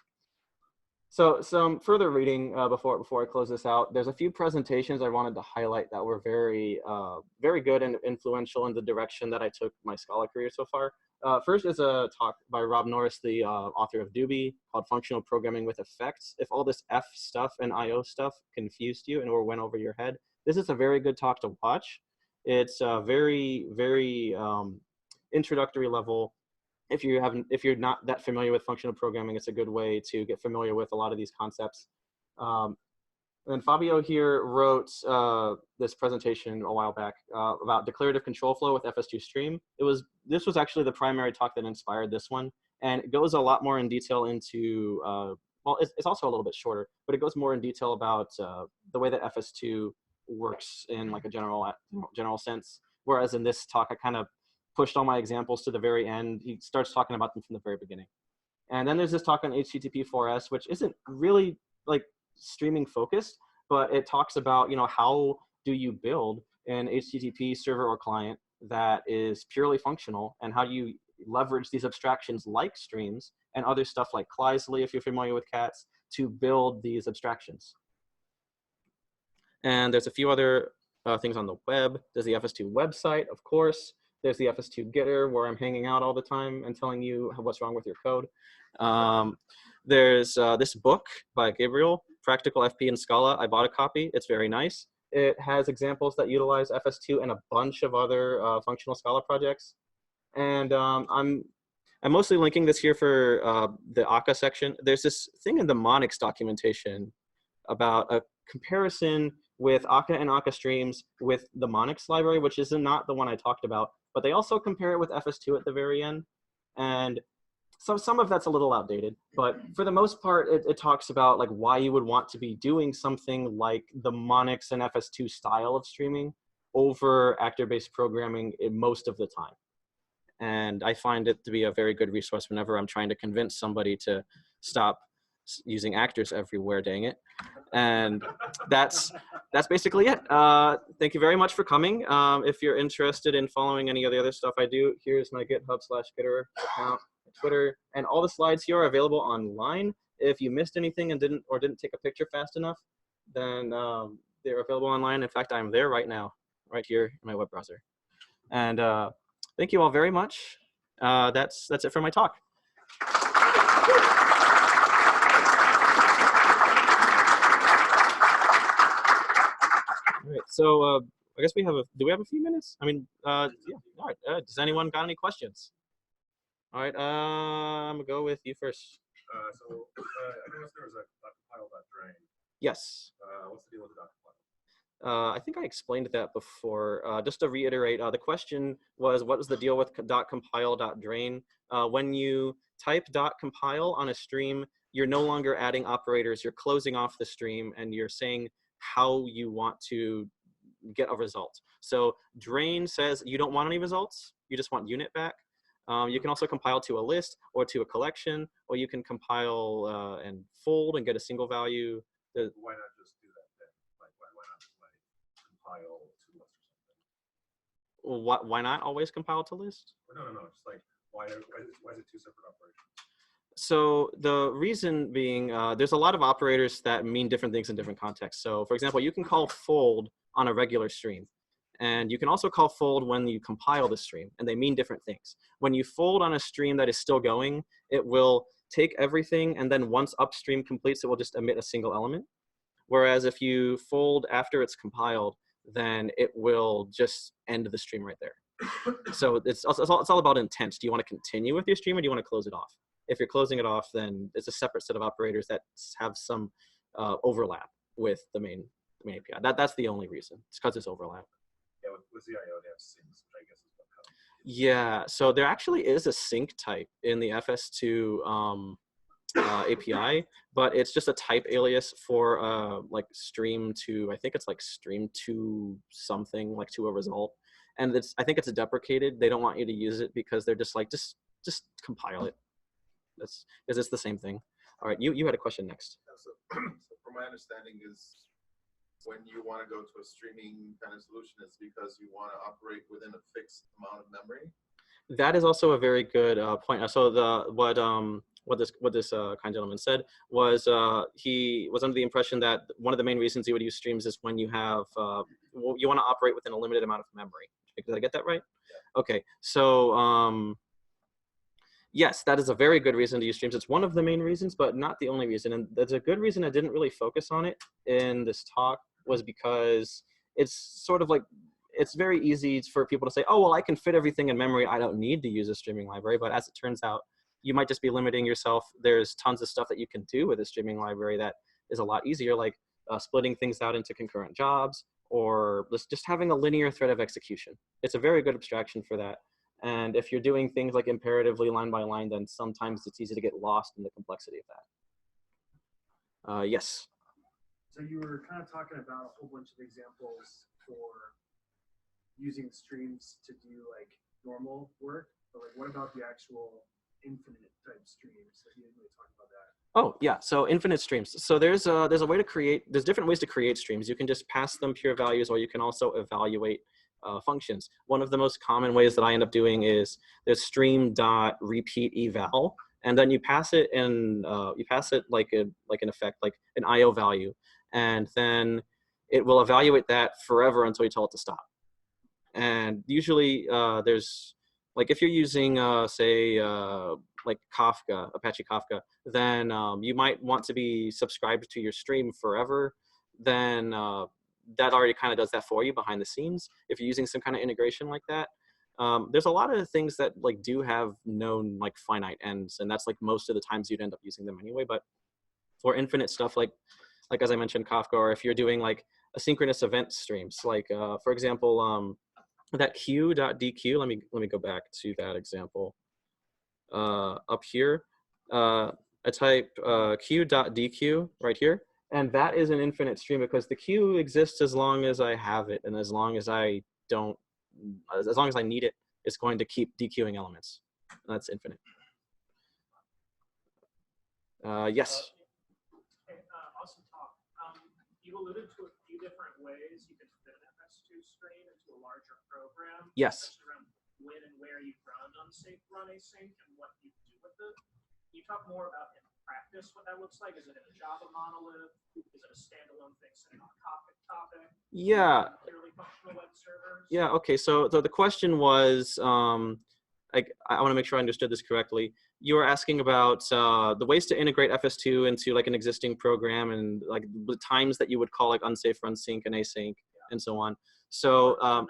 So some further reading before I close this out. There's a few presentations I wanted to highlight that were very good and influential in the direction that I took my Scala career so far. First is a talk by Rob Norris, the author of Doobie, called Functional Programming with Effects. If all this F stuff and IO stuff confused you and or went over your head, this is a very good talk to watch. It's very introductory level. If you're not that familiar with functional programming, it's a good way to get familiar with a lot of these concepts. And Fabio here wrote this presentation a while back about declarative control flow with FS2 Stream. This was actually the primary talk that inspired this one, and it goes a lot more in detail into well, it's also a little bit shorter, but it goes more in detail about the way that FS2 works in like a general sense. Whereas in this talk, I kind of pushed all my examples to the very end. He starts talking about them from the very beginning. And then there's this talk on HTTP4S, which isn't really like streaming focused, but it talks about, you know, how do you build an HTTP server or client that is purely functional, and how do you leverage these abstractions like streams and other stuff like Kleisli, if you're familiar with cats, to build these abstractions. And there's a few other things on the web. There's the FS2 website, of course. There's the FS2 Gitter, where I'm hanging out all the time and telling you what's wrong with your code. There's this book by Gabriel, Practical FP in Scala. I bought a copy. It's very nice. It has examples that utilize FS2 and a bunch of other functional Scala projects. And I'm mostly linking this here for the Akka section. There's this thing in the Monix documentation about a comparison with Akka and Akka Streams with the Monix library, which is not the one I talked about, but they also compare it with FS2 at the very end. And so some of that's a little outdated, but for the most part, it talks about like why you would want to be doing something like the Monix and FS2 style of streaming over actor-based programming most of the time. And I find it to be a very good resource whenever I'm trying to convince somebody to stop using actors everywhere, dang it. And that's basically it. Thank you very much for coming. If you're interested in following any of the other stuff I do, here's my GitHub/Gitter account, Twitter, and all the slides here are available online. If you missed anything and didn't take a picture fast enough, then they're available online. In fact, I'm there right now, right here in my web browser. And thank you all very much. That's it for my talk. All right, so I guess do we have a few minutes? I mean, yeah, all right. Does anyone got any questions? All right, I'm gonna go with you first. I noticed there was a compile.drain. Yes. What's the deal with the compile? I think I explained that before. Just to reiterate, the question was, what was the deal with .compile.drain? When you type .compile on a stream, you're no longer adding operators. You're closing off the stream, and you're saying how you want to get a result. So drain says you don't want any results. You just want unit back. You can also compile to a list or to a collection, or you can compile and fold and get a single value. Why not just do that then? Like, why not like compile to list or something? Why not always compile to list? No. Just like, why is it two separate operations? So the reason being, there's a lot of operators that mean different things in different contexts. So for example, you can call fold on a regular stream. And you can also call fold when you compile the stream, and they mean different things. When you fold on a stream that is still going, it will take everything, and then once upstream completes, it will just emit a single element. Whereas if you fold after it's compiled, then it will just end the stream right there. So it's all about intent. Do you want to continue with your stream, or do you want to close it off? If you're closing it off, then it's a separate set of operators that have some overlap with the main main API. That's the only reason. It's because it's overlap. Yeah, with ZIO, they have syncs, which I guess is what comes. Yeah, so there actually is a sync type in the FS2 API, but it's just a type alias for like stream to, I think it's like stream to something, like to a result. And I think it's deprecated. They don't want you to use it because they're just like, just compile it. Because it's the same thing. All right, you had a question next. So from my understanding is when you want to go to a streaming kind of solution, it's because you want to operate within a fixed amount of memory. That is also a very good point. So what this kind gentleman said was he was under the impression that one of the main reasons you would use streams is when you have you want to operate within a limited amount of memory. Did I get that right? Yeah. Okay, so yes, that is a very good reason to use streams. It's one of the main reasons, but not the only reason. And that's a good reason I didn't really focus on it in this talk, was because it's sort of like, it's very easy for people to say, oh, well, I can fit everything in memory. I don't need to use a streaming library. But as it turns out, you might just be limiting yourself. There's tons of stuff that you can do with a streaming library that is a lot easier, like splitting things out into concurrent jobs, or just having a linear thread of execution. It's a very good abstraction for that. And if you're doing things like imperatively line by line, then sometimes it's easy to get lost in the complexity of that. Yes? So you were kind of talking about a whole bunch of examples for using streams to do like normal work, but like what about the actual infinite type streams? Like you didn't really talk about that. Oh yeah, so infinite streams. So there's a way to create, there's different ways to create streams. You can just pass them pure values, or you can also evaluate functions. One of the most common ways that I end up doing is there's stream.repeat eval, and then you pass it in like an effect, like an IO value, and then it will evaluate that forever until you tell it to stop. And usually there's, like if you're using say like Kafka, Apache Kafka, then you might want to be subscribed to your stream forever. Then that already kind of does that for you behind the scenes. If you're using some kind of integration like that, there's a lot of things that like do have known like finite ends, and that's like most of the times you'd end up using them anyway. But for infinite stuff, like as I mentioned, Kafka, or if you're doing like asynchronous event streams, like for example, that q.dq, let me go back to that example. Up here, I type q.dq right here, and that is an infinite stream because the queue exists as long as I have it, and as long as I need it, it's going to keep dequeuing elements. That's infinite. Yes. Awesome talk. You alluded to a few different ways you can fit an FS2 stream into a larger program. Yes. Especially around when and where you run unsafe run async and what you do with it. Can you talk more about in practice what that looks like? Is it in a Java monolith? Is it a standalone thing sitting on a topic? Yeah. Clearly functional web servers? Yeah. Okay. So the question was, I want to make sure I understood this correctly. You were asking about the ways to integrate FS2 into like an existing program, and like the times that you would call like unsafe run sync and async and so on. So,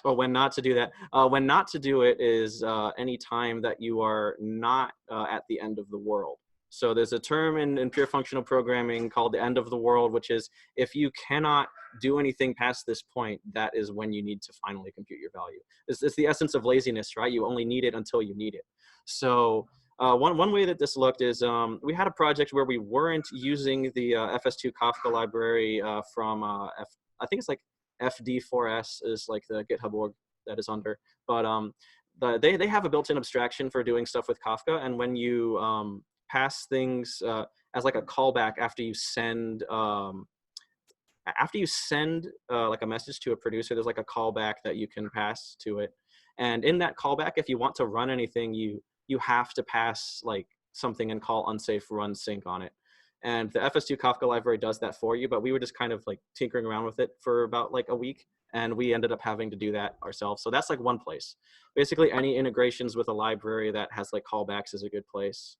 or when not to do that. When not to do it is any time that you are not at the end of the world. So there's a term in pure functional programming called the end of the world, which is if you cannot do anything past this point, that is when you need to finally compute your value. It's the essence of laziness, right? You only need it until you need it. So one way that this looked is we had a project where we weren't using the FS2 Kafka library from, I think it's like FD4S is like the GitHub org that is under. But they have a built-in abstraction for doing stuff with Kafka. And when you pass things as like a callback after you send like a message to a producer, there's like a callback that you can pass to it. And in that callback, if you want to run anything, you have to pass like something and call unsafe run sync on it. And the FS2 Kafka library does that for you, but we were just kind of like tinkering around with it for about like a week, and we ended up having to do that ourselves. So that's like one place. Basically, any integrations with a library that has like callbacks is a good place.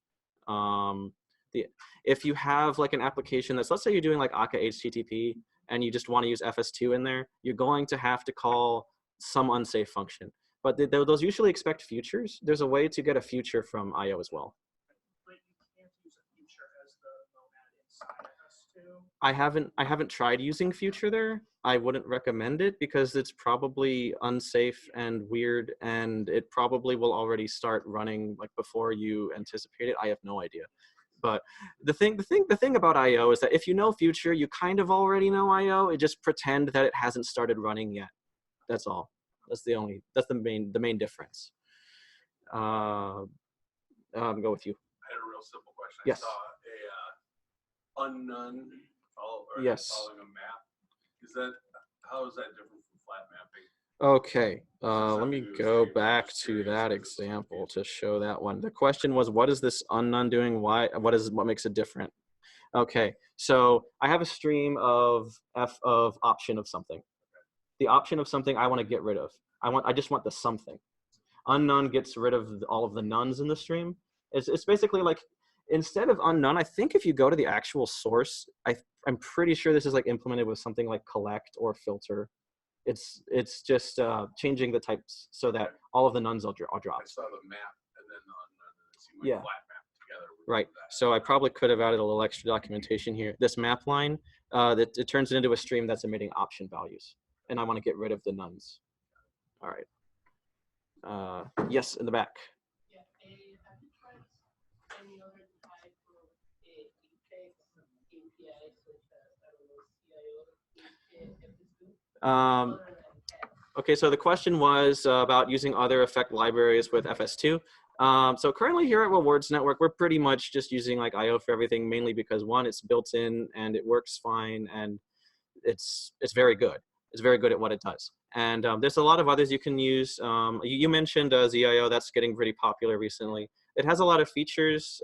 If you have like an application that's, let's say you're doing like Akka HTTP and you just want to use FS2 in there, you're going to have to call some unsafe function. But those usually expect futures. There's a way to get a future from IO as well. But you can't use a future as the monad inside FS2. I haven't tried using Future there. I wouldn't recommend it because it's probably unsafe and weird, and it probably will already start running like before you anticipate it. I have no idea. But the thing about IO is that if you know Future, you kind of already know IO. It just pretend that it hasn't started running yet. That's all. That's the main difference. Go with you. I had a real simple question. Yes. I saw a unknown Yes. following a map. How is that different from flat mapping? Okay, let something me to go say, back just to curious that if it's something example to useful. show that one. The question was, what is this unknown doing? Why? What makes it different? Okay, so I have a stream of option of something. The option of something I want to get rid of. I just want the something. Unknown gets rid of all of the nuns in the stream. It's basically like, instead of unknown, I think if you go to the actual source, I'm pretty sure this is like implemented with something like collect or filter. It's just changing the types so that all of the nuns are I dropped. saw the map and then the unknown, and it seemed like Yeah. flat map together. Right. So I probably could have added a little extra documentation here. This map line, that it turns it into a stream that's emitting option values, and I want to get rid of the nuns. All right. Yes, in the back. Yeah, have you tried any other type of APIs such as, I don't know, CIO, FS2? Okay, so the question was about using other effect libraries with FS2. So currently here at Rewards Network, we're pretty much just using like IO for everything, mainly because one, it's built in and it works fine, and it's very good. It's very good at what it does. And there's a lot of others you can use. You mentioned ZIO, that's getting pretty popular recently. It has a lot of features.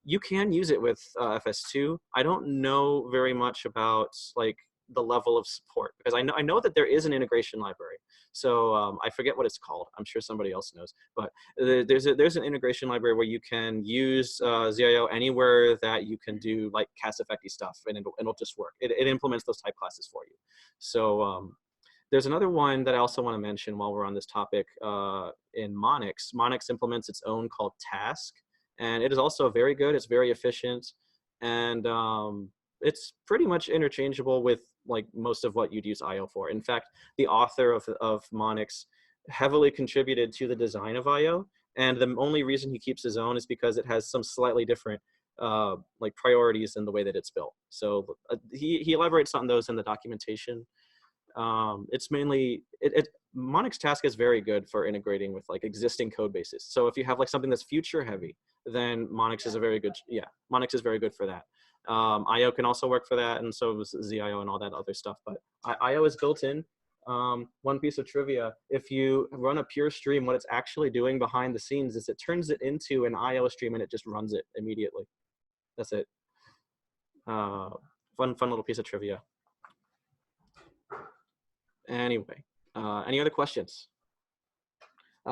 You can use it with FS2. I don't know very much about like the level of support, because I know that there is an integration library. So I forget what it's called. I'm sure somebody else knows. But there's an integration library where you can use ZIO anywhere that you can do like cast effecty stuff, and it'll just work. It implements those type classes for you. So there's another one that I also want to mention while we're on this topic in Monix. Monix implements its own called Task, and it is also very good. It's very efficient, and it's pretty much interchangeable with like most of what you'd use IO for. In fact, the author of Monix heavily contributed to the design of IO, and the only reason he keeps his own is because it has some slightly different like priorities in the way that it's built. So he elaborates on those in the documentation. It's mainly Monix Task is very good for integrating with like existing code bases. So if you have like something that's future heavy, then Monix is a very good, Monix is very good for that. IO can also work for that, and so is ZIO and all that other stuff. But IO is built in. One piece of trivia: if you run a pure stream, what it's actually doing behind the scenes is it turns it into an IO stream and it just runs it immediately. That's it. Fun little piece of trivia. Anyway, any other questions?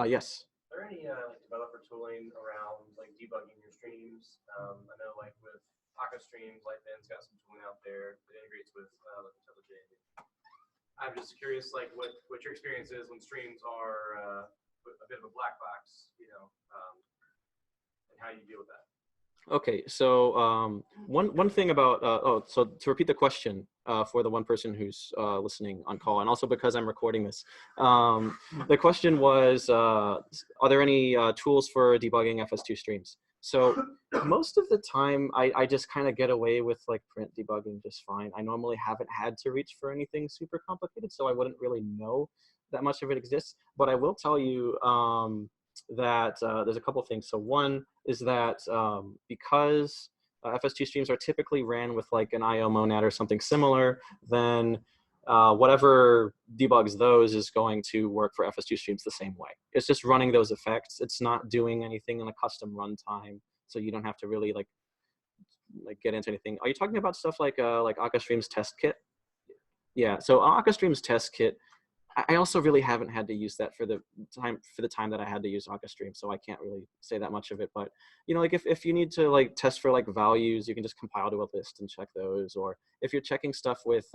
Yes. Are there any developer tooling around like debugging your streams? I know like with Akka Streams, Lightband's got some tooling out there that integrates with IntelliJ. I'm just curious, like what your experience is when streams are a bit of a black box, and how you deal with that. Okay, so one thing about so to repeat the question for the one person who's listening on call, and also because I'm recording this, the question was, are there any tools for debugging FS2 streams? So most of the time, I just kind of get away with like print debugging just fine. I normally haven't had to reach for anything super complicated, so I wouldn't really know that much of it exists. But I will tell you that there's a couple things. So one is that because FS2 streams are typically ran with like an IO monad or something similar, then whatever debugs those is going to work for FS2 streams the same way. It's just running those effects. It's not doing anything in a custom runtime, so you don't have to really like get into anything. Are you talking about stuff like Akka Streams test kit? Yeah. So Akka Streams test kit, I also really haven't had to use that for the time that I had to use Akka Stream, so I can't really say that much of it. But like if you need to like test for like values, you can just compile to a list and check those. Or if you're checking stuff with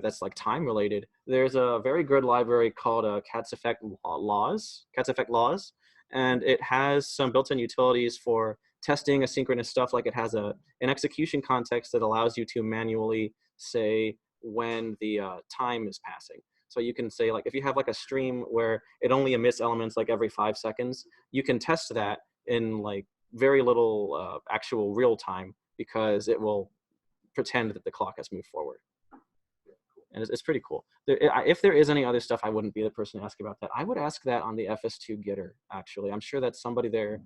that's like time related, there's a very good library called Cats Effect Laws, and it has some built-in utilities for testing asynchronous stuff, like it has an execution context that allows you to manually say when the time is passing. So you can say, like, if you have like a stream where it only emits elements like every 5 seconds, you can test that in like very little actual real time, because it will pretend that the clock has moved forward. And it's pretty cool. If there is any other stuff, I wouldn't be the person to ask about that. I would ask that on the FS2 Gitter, actually. I'm sure that somebody there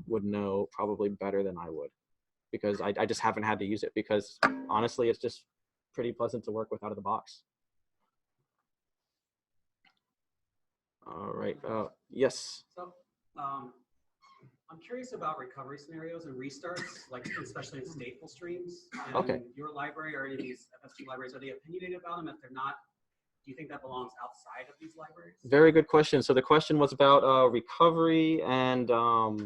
would know probably better than I would, because I just haven't had to use it, because honestly, it's just pretty pleasant to work with out of the box. All right, yes. So I'm curious about recovery scenarios and restarts, like especially in stateful streams. And Okay. your library or any of these FS2 libraries, are they opinionated about them? If they're not, do you think that belongs outside of these libraries? Very good question. So the question was about recovery and what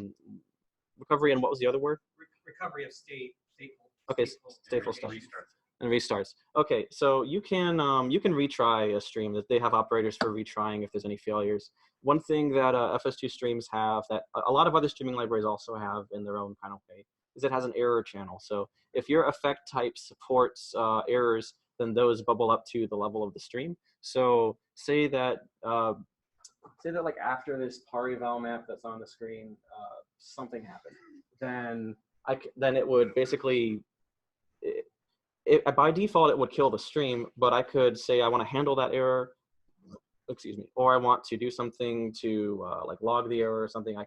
was the other word? Recovery of stateful. Okay, stateful stuff. Restarts. And restarts. Okay, so you can retry a stream. That they have operators for retrying if there's any failures. One thing that FS2 streams have that a lot of other streaming libraries also have in their own kind of way is it has an error channel. So if your effect type supports errors, then those bubble up to the level of the stream. So say that like after this parival map that's on the screen, something happened, then it would basically. By default, it would kill the stream, but I could say I want to handle that error, excuse me, or I want to do something to like log the error or something. I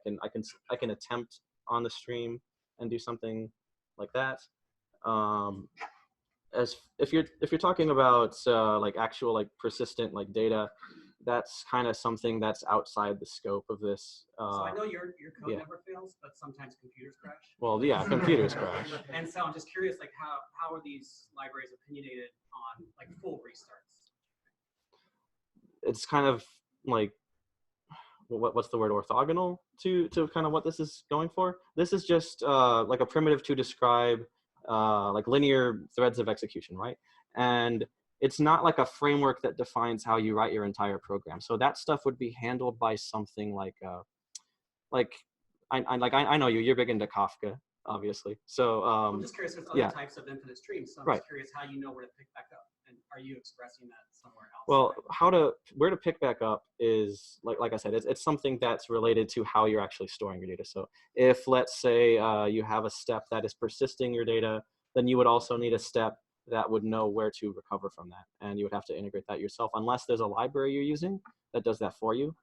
can attempt on the stream and do something like that. As if you're talking about like actual like persistent like data, that's kind of something that's outside the scope of this. So I know your code yeah. never fails, but sometimes computers crash. Well, yeah, computers crash. And so I'm just curious, like how are these libraries opinionated on like full restarts? It's kind of like, what's the word, orthogonal to kind of what this is going for. This is just like a primitive to describe like linear threads of execution, right? And it's not like a framework that defines how you write your entire program. So that stuff would be handled by something like I know you're big into Kafka, obviously. So I'm just curious, there's other yeah. types of infinite streams. So I'm Right. just curious how you know where to pick back up, and are you expressing that somewhere else? Well, where to pick back up is like I said, it's something that's related to how you're actually storing your data. So if let's say you have a step that is persisting your data, then you would also need a step that would know where to recover from that, and you would have to integrate that yourself, unless there's a library you're using that does that for you.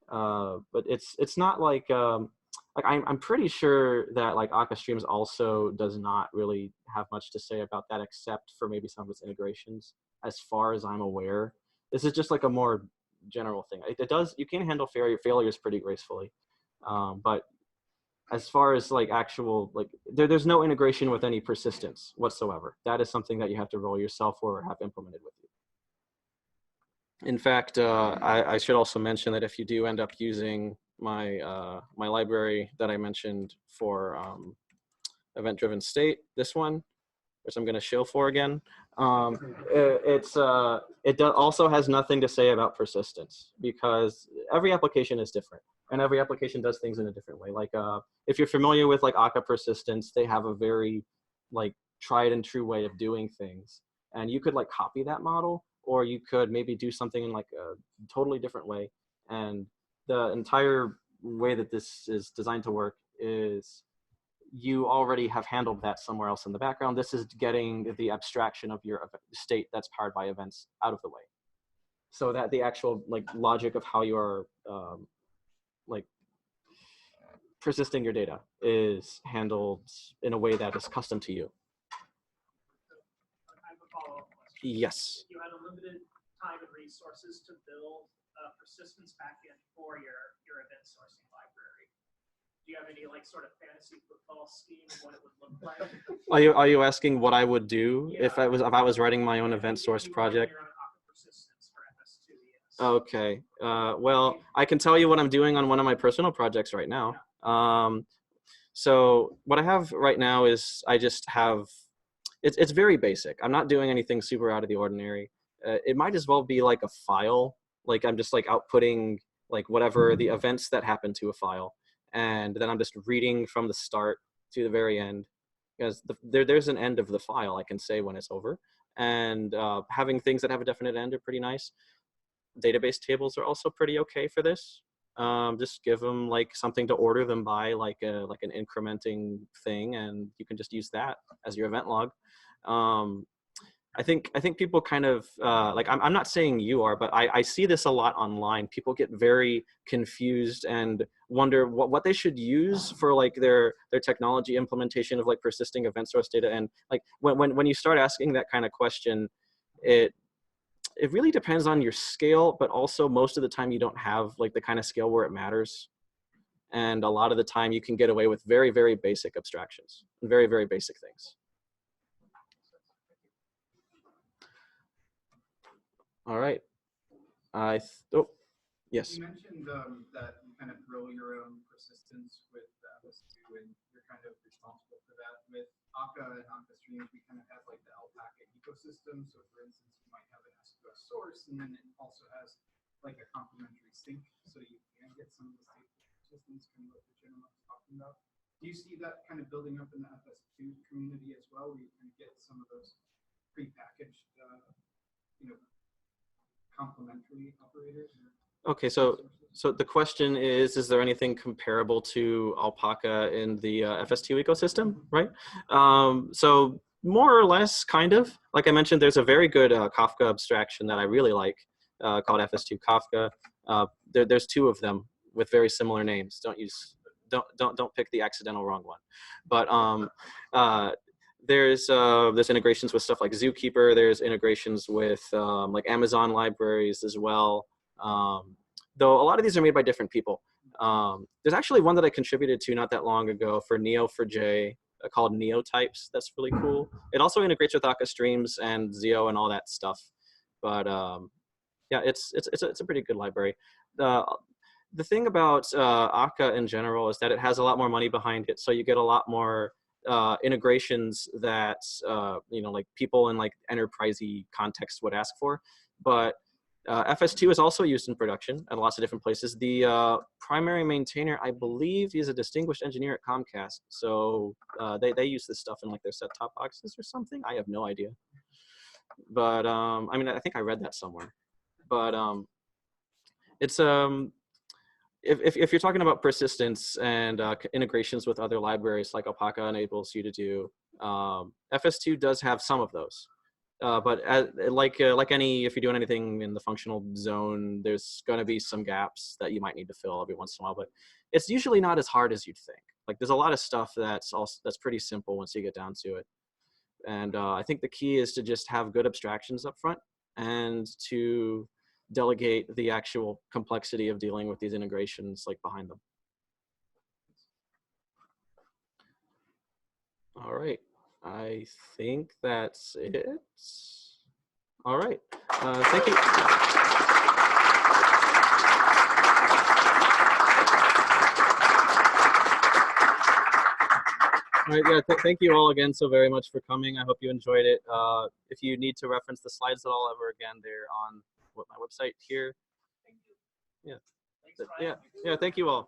But it's not like I'm pretty sure that like Akka Streams also does not really have much to say about that, except for maybe some of its integrations. As far as I'm aware, this is just like a more general thing. It does, you can handle failures pretty gracefully, but as far as like actual, like there's no integration with any persistence whatsoever. That is something that you have to roll yourself or have implemented with you. In fact, I should also mention that if you do end up using my my library that I mentioned for event-driven state, this one, which I'm going to shill for again, it also has nothing to say about persistence, because every application is different and every application does things in a different way. Like if you're familiar with like Akka persistence, they have a very like tried and true way of doing things, and you could like copy that model, or you could maybe do something in like a totally different way. And the entire way that this is designed to work is you already have handled that somewhere else in the background. This is getting the abstraction of your state that's powered by events out of the way, so that the actual like logic of how you're like persisting your data is handled in a way that is custom to you. I have a follow-up question. Yes. You had unlimited time and resources to build a persistence backend for your event sourcing library. Do you have any like sort of fantasy football scheme of what it would look like? Are you asking what I would do if I was writing my own event source project? Okay. Well, I can tell you what I'm doing on one of my personal projects right now. So what I have right now is I just have, it's very basic. I'm not doing anything super out of the ordinary. It might as well be like a file. Like I'm just like outputting like whatever the events that happen to a file. and then I'm just reading from the start to the very end, because there's an end of the file. I can say when it's over, and having things that have a definite end are pretty nice. Database tables are also pretty okay for this. Just give them like something to order them by, like an incrementing thing, and you can just use that as your event log. I think people kind of like, I'm not saying you are, but I see this a lot online. People get very confused and wonder what they should use for like their technology implementation of like persisting event source data. And like when you start asking that kind of question, it really depends on your scale, but also most of the time you don't have like the kind of scale where it matters. And a lot of the time you can get away with very, very basic abstractions and very, very basic things. All right. Oh, yes. You mentioned that you kind of throw your own persistence with FS2, and you're kind of responsible for that. With Akka and Akka Streams, we kind of have like the Alpaca ecosystem. So for instance, you might have an SQS source, and then it also has like a complementary sync, so you can get some of the stateful persistence, kind of what the gentleman was talking about. Do you see that kind of building up in the FS2 community as well, where you can get some of those prepackaged, complementary operators? Okay, so the question is there anything comparable to Alpaca in the FS2 ecosystem, right? So more or less, kind of. Like I mentioned, there's a very good Kafka abstraction that I really like called FS2 Kafka. There's two of them with very similar names. Don't pick the accidental wrong one. But there's integrations with stuff like Zookeeper. There's integrations with like Amazon libraries as well. Though a lot of these are made by different people. There's actually one that I contributed to not that long ago for Neo4j called Neotypes. That's really cool. It also integrates with Akka Streams and Zio and all that stuff. But yeah, it's a pretty good library. The thing about Akka in general is that it has a lot more money behind it, so you get a lot more integrations that like people in like enterprisey contexts would ask for. But FS2 is also used in production at lots of different places. The primary maintainer, I believe, is a distinguished engineer at Comcast. So they use this stuff in like their set-top boxes or something. I have no idea. But I mean, I think I read that somewhere. But it's if you're talking about persistence and integrations with other libraries like Alpaca enables you to do, FS2 does have some of those. But like any, if you're doing anything in the functional zone, there's going to be some gaps that you might need to fill every once in a while. But it's usually not as hard as you'd think. Like there's a lot of stuff that's pretty simple once you get down to it. And I think the key is to just have good abstractions up front and to delegate the actual complexity of dealing with these integrations like behind them. All right. I think that's it. All right. Thank you. All right, yeah, thank you all again so very much for coming. I hope you enjoyed it. If you need to reference the slides at all ever again, they're on my website here. Thank you. Yeah. Yeah, thank you all.